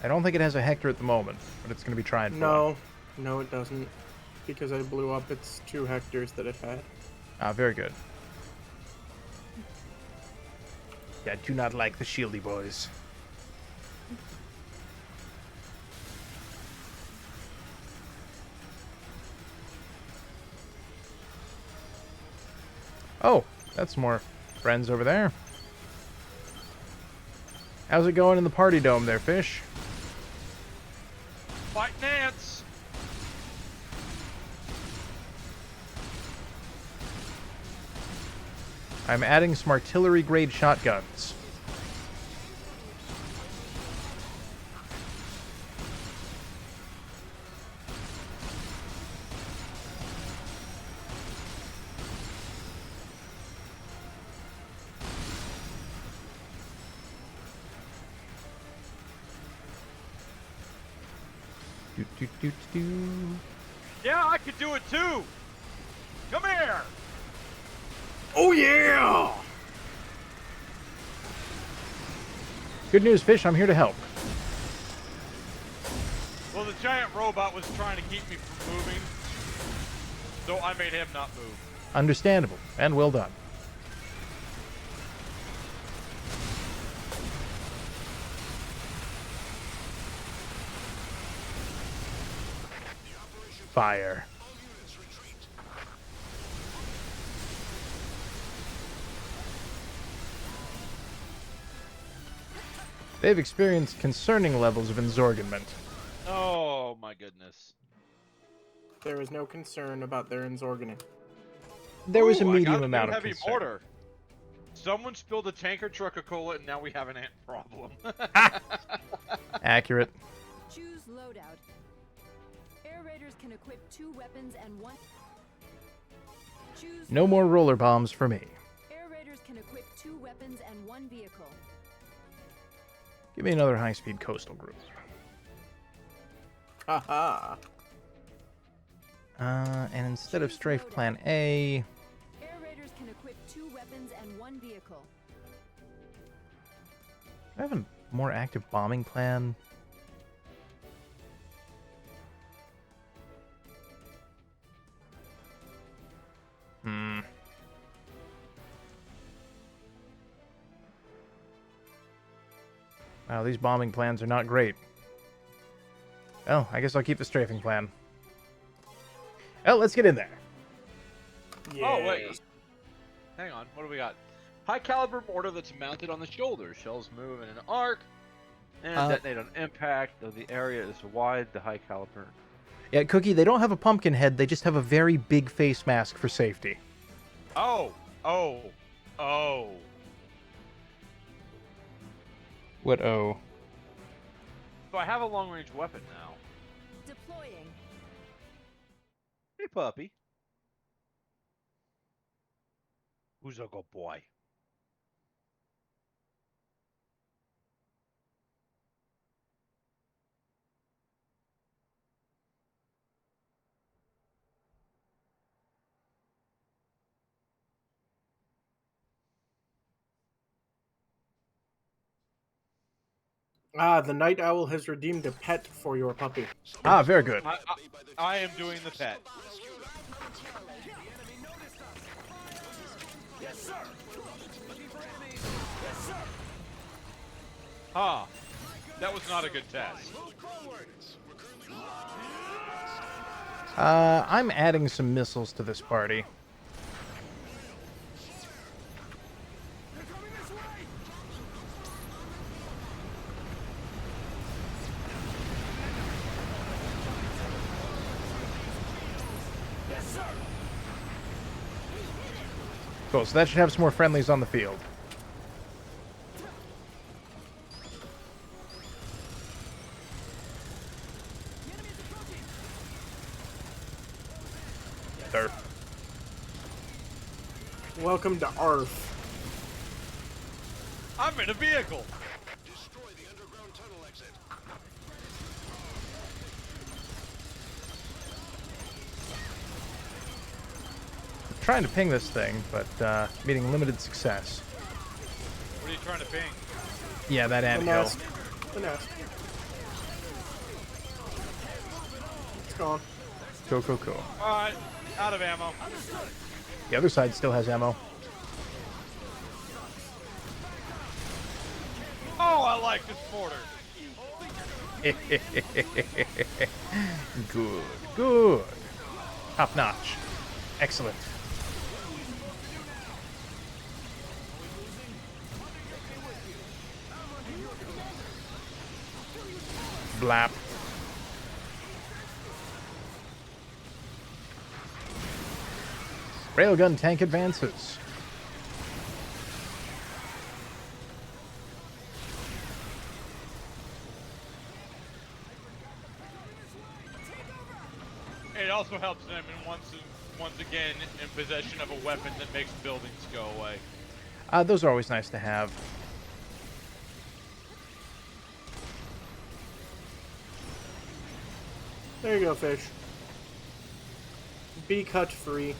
I don't think it has a Hector at the moment, but it's going to be trying for one. No, it doesn't. Because I blew up its 2 Hectors that it had. Ah, very good. Yeah, I do not like the shieldy boys. Oh, that's more friends over there. How's it going in the party dome there, Fish? Fighting ants! I'm adding some artillery-grade shotguns. Do. Yeah, I could do it too! Come here! Oh, yeah! Good news, Fish. I'm here to help. Well, the giant robot was trying to keep me from moving, so I made him not move. Understandable, and well done. Fire. All units retreat. They've experienced concerning levels of enzorgenment. Oh my goodness. There is no concern about their enzorganing. There was a Ooh, I medium got a new amount of heavy concern. mortar. Someone spilled a tanker truck of cola, and now we have an ant problem. Accurate. Choose loadout. Air raiders can equip 2 weapons and 1. Choose No more roller bombs for me. Air raiders can equip 2 weapons and 1 vehicle. Give me another high-speed coastal group. Haha. And instead of strafe plan A, Air raiders can equip 2 weapons and 1 vehicle. do I have a more active bombing plan? Wow, these bombing plans are not great. Oh, I guess I'll keep the strafing plan. Oh, let's get in there. Oh, wait. Hang on. What do we got? High caliber mortar that's mounted on the shoulder. Shells move in an arc and detonate on impact. Though the area is wide, the high caliber. Yeah, Cookie, they don't have a pumpkin head. They just have a very big face mask for safety. Oh. What oh? So I have a long range weapon now. Deploying. Hey, puppy. Who's a good boy? Ah, the night owl has redeemed a pet for your puppy. Ah, very good. I am doing the pet. Huh. That was not a good test. I'm adding some missiles to this party. Cool, so that should have some more friendlies on the field. There. Welcome to ARF. I'm in a vehicle. Destroy the underground tunnel exit. I'm trying to ping this thing, but meeting limited success. What are you trying to ping? Yeah, that The anthill. nest. The nest. It's gone. Cool. Alright, out of ammo. The other side still has ammo. Oh, I like this mortar. Good. Top notch. Excellent. Blap. Railgun tank advances. It also helps them in once again in possession of a weapon that makes buildings go away. Those are always nice to have. There you go, fish. Be cut free.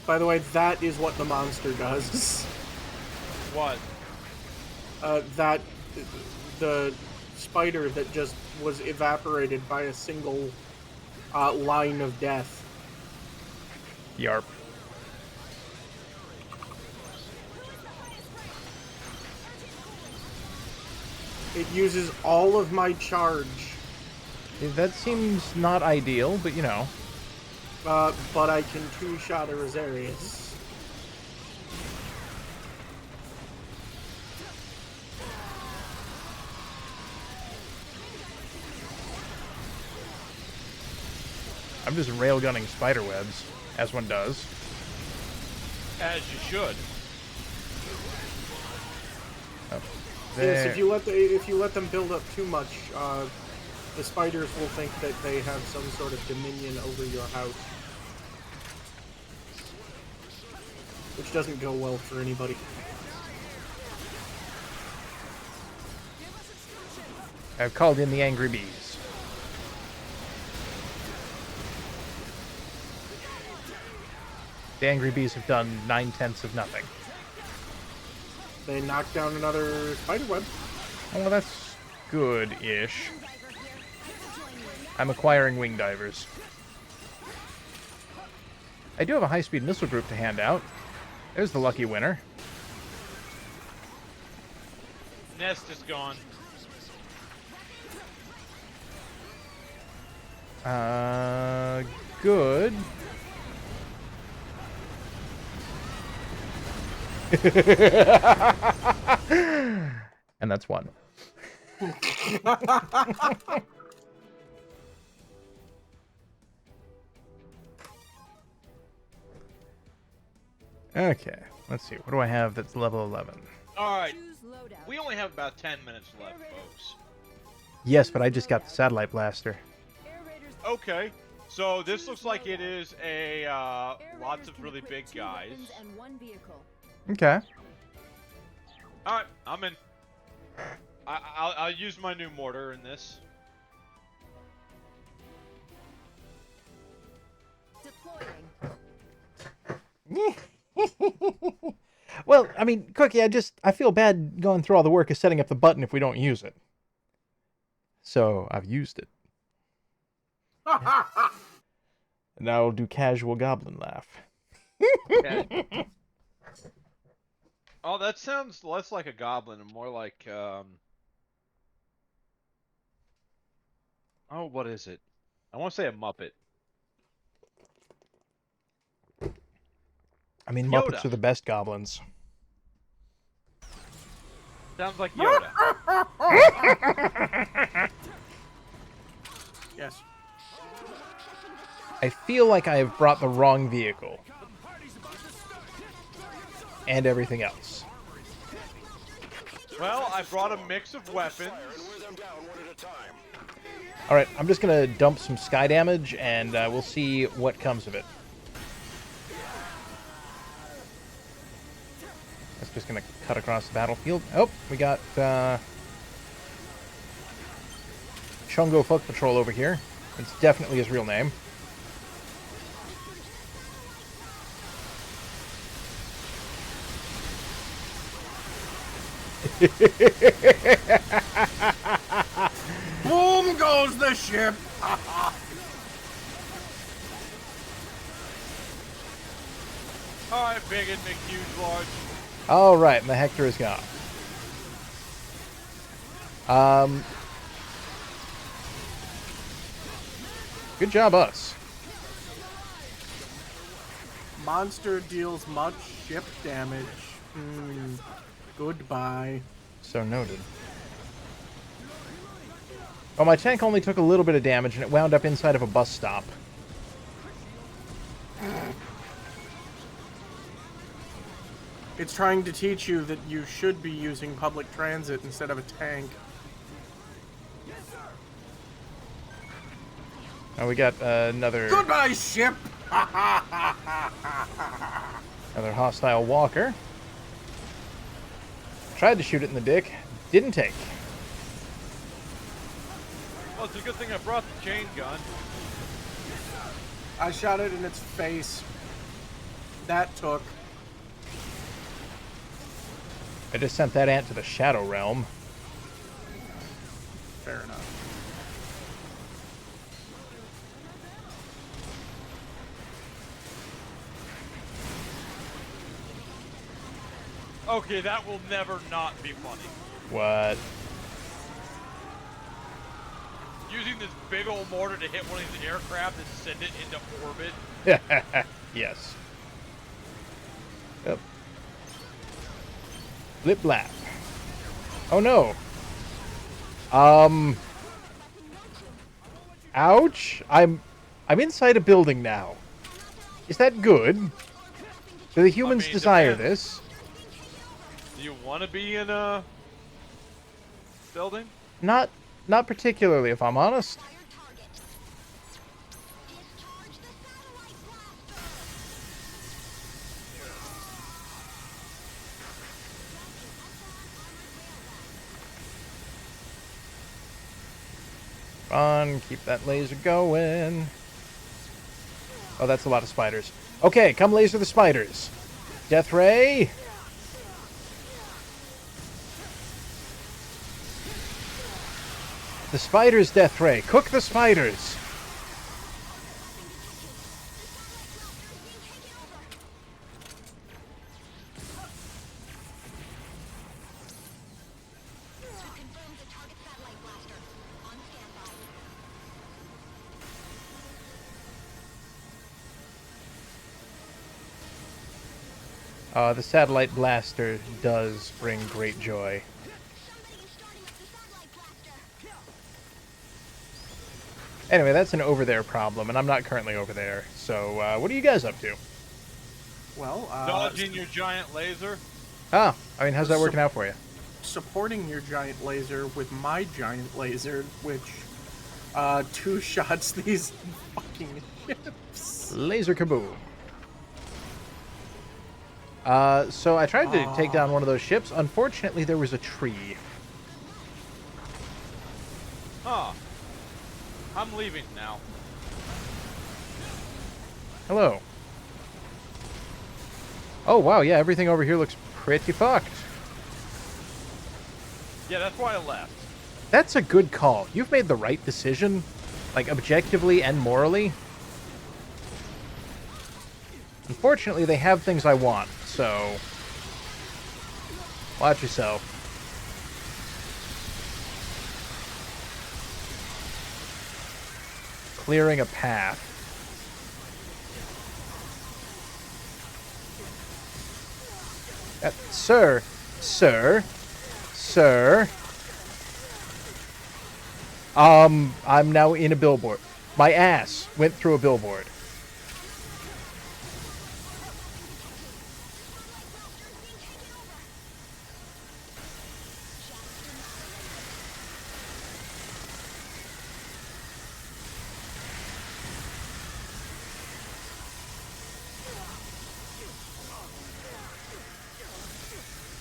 By the way, that is what the monster does. What? The spider that just was evaporated by a single line of death. Yarp. It uses all of my charge, That seems not ideal, but you know. but I can two-shot a Rosarius. I'm just railgunning spiderwebs, as one does. As you should. Oh, Yes, there. if you let them build up too much, the spiders will think that they have some sort of dominion over your house, which doesn't go well for anybody. I've called in the angry bees. The angry bees have done 9/10 of nothing. They knock down another spiderweb. Oh, well, that's good-ish. I'm acquiring wing divers. I do have a high-speed missile group to hand out. There's the lucky winner. Nest is gone. Good. And that's one. Okay, let's see. What do I have that's level 11? Alright, Choose loadout. we only have about 10 minutes left, folks. Yes, but I just got the satellite blaster. Air Raiders. Okay, so this looks like it is a, Air lots Raiders of can really equip big 2 guys. weapons and 1 vehicle. Okay. Alright, I'm in. I'll use my new mortar in this. Deploying. Well, I mean, Cookie, I feel bad going through all the work of setting up the button if we don't use it. So, I've used it. Now I'll do casual goblin laugh. Okay. Oh, that sounds less like a goblin and more like, oh, what is it? I want to say a Muppet. I mean, Yoda. Muppets are the best goblins. Sounds like Yoda. Yes. I feel like I have brought the wrong vehicle. And everything else. Well, I brought a mix of weapons. Wear them down one at a time. Alright, I'm just going to dump some sky damage, and we'll see what comes of it. That's just going to cut across the battlefield. Oh, we got Chungo Fuck Patrol over here. It's definitely his real name. Boom goes the ship. Alright, big and McHuge large. Alright, and the Hector is gone. Good job, us. Monster deals much ship damage. Goodbye. So noted. Oh, my tank only took a little bit of damage, and it wound up inside of a bus stop. It's trying to teach you that you should be using public transit instead of a tank. Oh, we got another Goodbye, ship! another hostile walker. Tried to shoot it in the dick. Didn't take. Well, it's a good thing I brought the chain gun. I shot it in its face. That took. I just sent that ant to the Shadow Realm. Fair enough. Okay, that will never not be funny. What? Using this big old mortar to hit one of these aircraft and send it into orbit. Yes. Yep. Flip blap. Oh no. Ouch. I'm inside a building now. Is that good? Do the humans mean, desire depends. this? Do you want to be in a building? Not particularly, if I'm honest. Come on, keep that laser going. Oh, that's a lot of spiders. Okay, come laser the spiders. Death ray. The spiders, Death Ray. Cook the spiders. The satellite blaster does bring great joy. Anyway, that's an over there problem, and I'm not currently over there. So, what are you guys up to? Well, Dodging your giant laser. Ah, I mean, how's that working out for you? supporting your giant laser with my giant laser, which two-shots these fucking ships. Laser kaboom. So I tried to take down one of those ships. Unfortunately, there was a tree. Huh. I'm leaving now. Hello. Oh, wow, yeah, everything over here looks pretty fucked. Yeah, that's why I left. That's a good call. You've made the right decision, like, objectively and morally. Unfortunately, they have things I want, so... watch yourself. Clearing a path. Sir. I'm now in a billboard. My ass went through a billboard.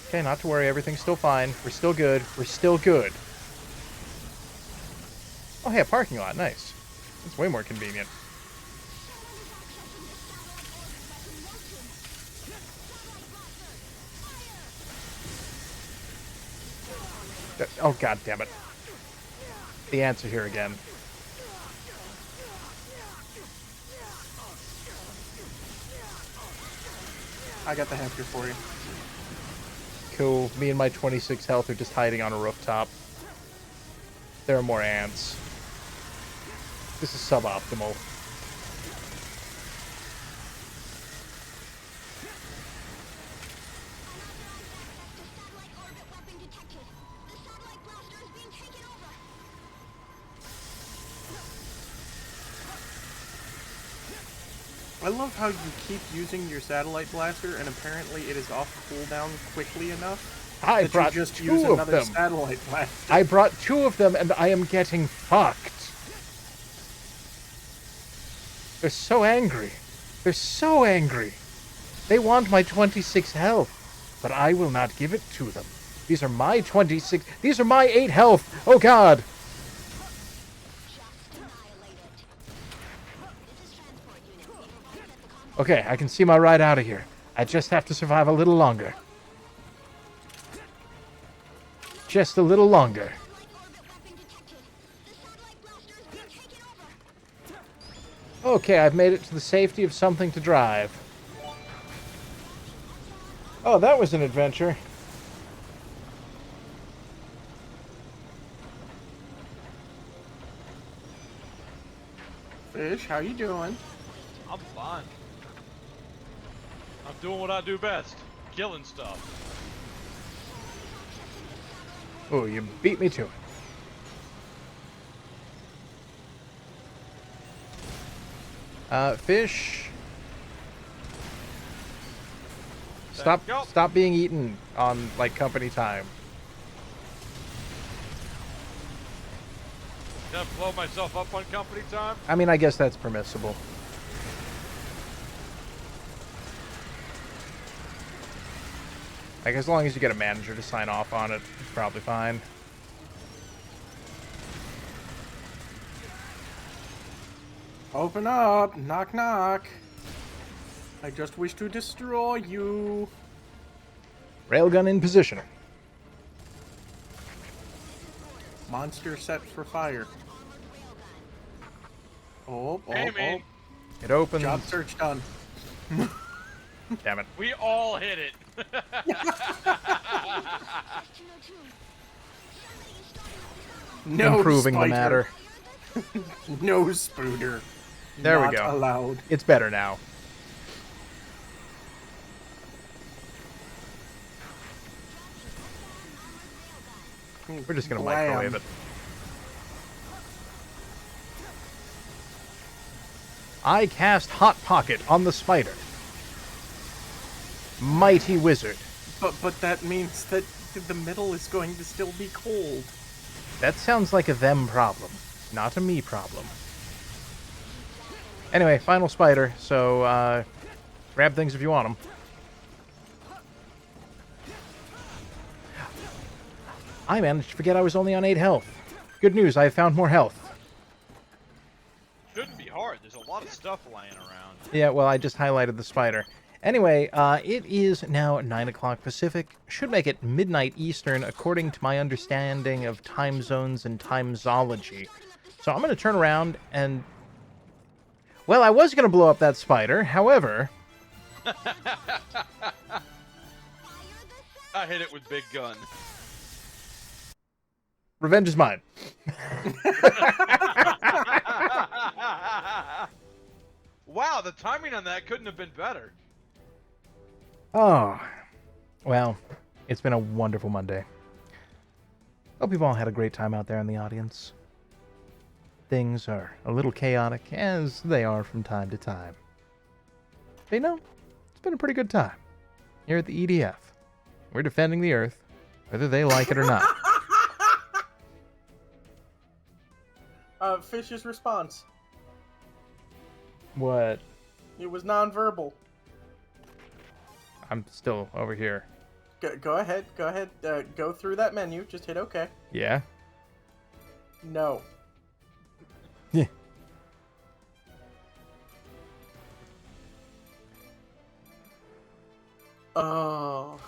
Okay, not to worry, everything's still fine. We're still good. We're still good. Oh, hey, a parking lot. Nice. That's way more convenient. Oh, god damn it. The ants are here again. I got the hefter for you. Cool. Me and my 26 health are just hiding on a rooftop. There are more ants. This is suboptimal. I love how you keep using your satellite blaster, and apparently it is off cooldown quickly enough I that brought you just two use of another them. satellite blaster. I brought two of them, and I am getting fucked. They're so angry. They're so angry. They want my 26 health, but I will not give it to them. These are my 26... These are my 8 health. Oh, God. Okay, I can see my ride out of here. I just have to survive a little longer. Just a little longer. Okay, I've made it to the safety of something to drive. Oh, that was an adventure. Fish, how you doing? I'm fine. I'm doing what I do best. Killing stuff. Oh, you beat me to it. Fish. Stop being eaten on, like, company time. Gonna blow myself up on company time? I mean, I guess that's permissible. Like, as long as you get a manager to sign off on it, it's probably fine. Open up! Knock knock! I just wish to destroy you! Railgun in position. Monster set for fire. Oh, Amy. It opens. Job search done. Damn it. We all hit it. No Improving the spider. matter. No spooder. There we Not go. allowed. It's better now. We're just gonna Blam. microwave it. I cast Hot Pocket on the spider. Mighty wizard. But that means that the middle is going to still be cold. That sounds like a them problem, not a me problem. Anyway, final spider, so grab things if you want them. I managed to forget I was only on 8 health. Good news, I have found more health. Shouldn't be hard. There's a lot of stuff laying around. Yeah, well, I just highlighted the spider. Anyway, it is now 9 o'clock Pacific. Should make it midnight Eastern, according to my understanding of time zones and timesology. So I'm going to turn around and... Well, I was going to blow up that spider, however... I hit it with big gun. Revenge is mine. Wow, the timing on that couldn't have been better. Oh, well, it's been a wonderful Monday. Hope you've all had a great time out there in the audience. Things are a little chaotic, as they are from time to time. But you know, it's been a pretty good time. Here at the EDF, we're defending the Earth, whether they like it or not. Fish's response. What? It was nonverbal. I'm still over here. Go ahead. Go through that menu. Just hit OK. Yeah? No. Yeah. Oh.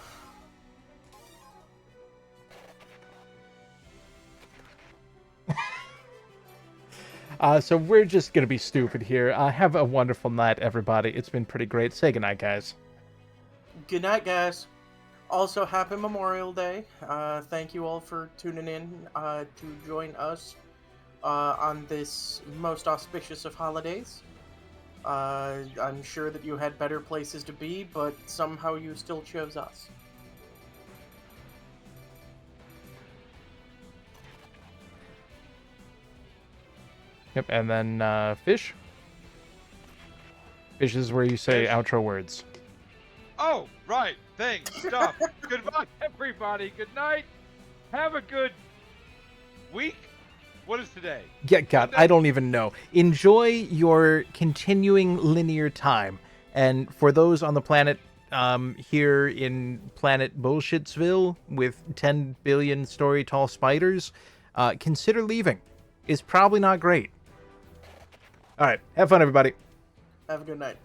So we're just going to be stupid here. Have a wonderful night, everybody. It's been pretty great. Say goodnight, guys. Good night, guys. Also, happy Memorial Day. Thank you all for tuning in to join us on this most auspicious of holidays. I'm sure that you had better places to be, but somehow you still chose us. Yep, and then Fish. Fish is where you say Fish. outro words. Oh, right. Things, stuff. Goodbye, everybody. Good night. Have a good week. What is today? Yeah, God, I don't even know. Enjoy your continuing linear time. And for those on the planet here in planet Bullshitsville with 10 billion story tall spiders, consider leaving. It's probably not great. All right, have fun, everybody. Have a good night.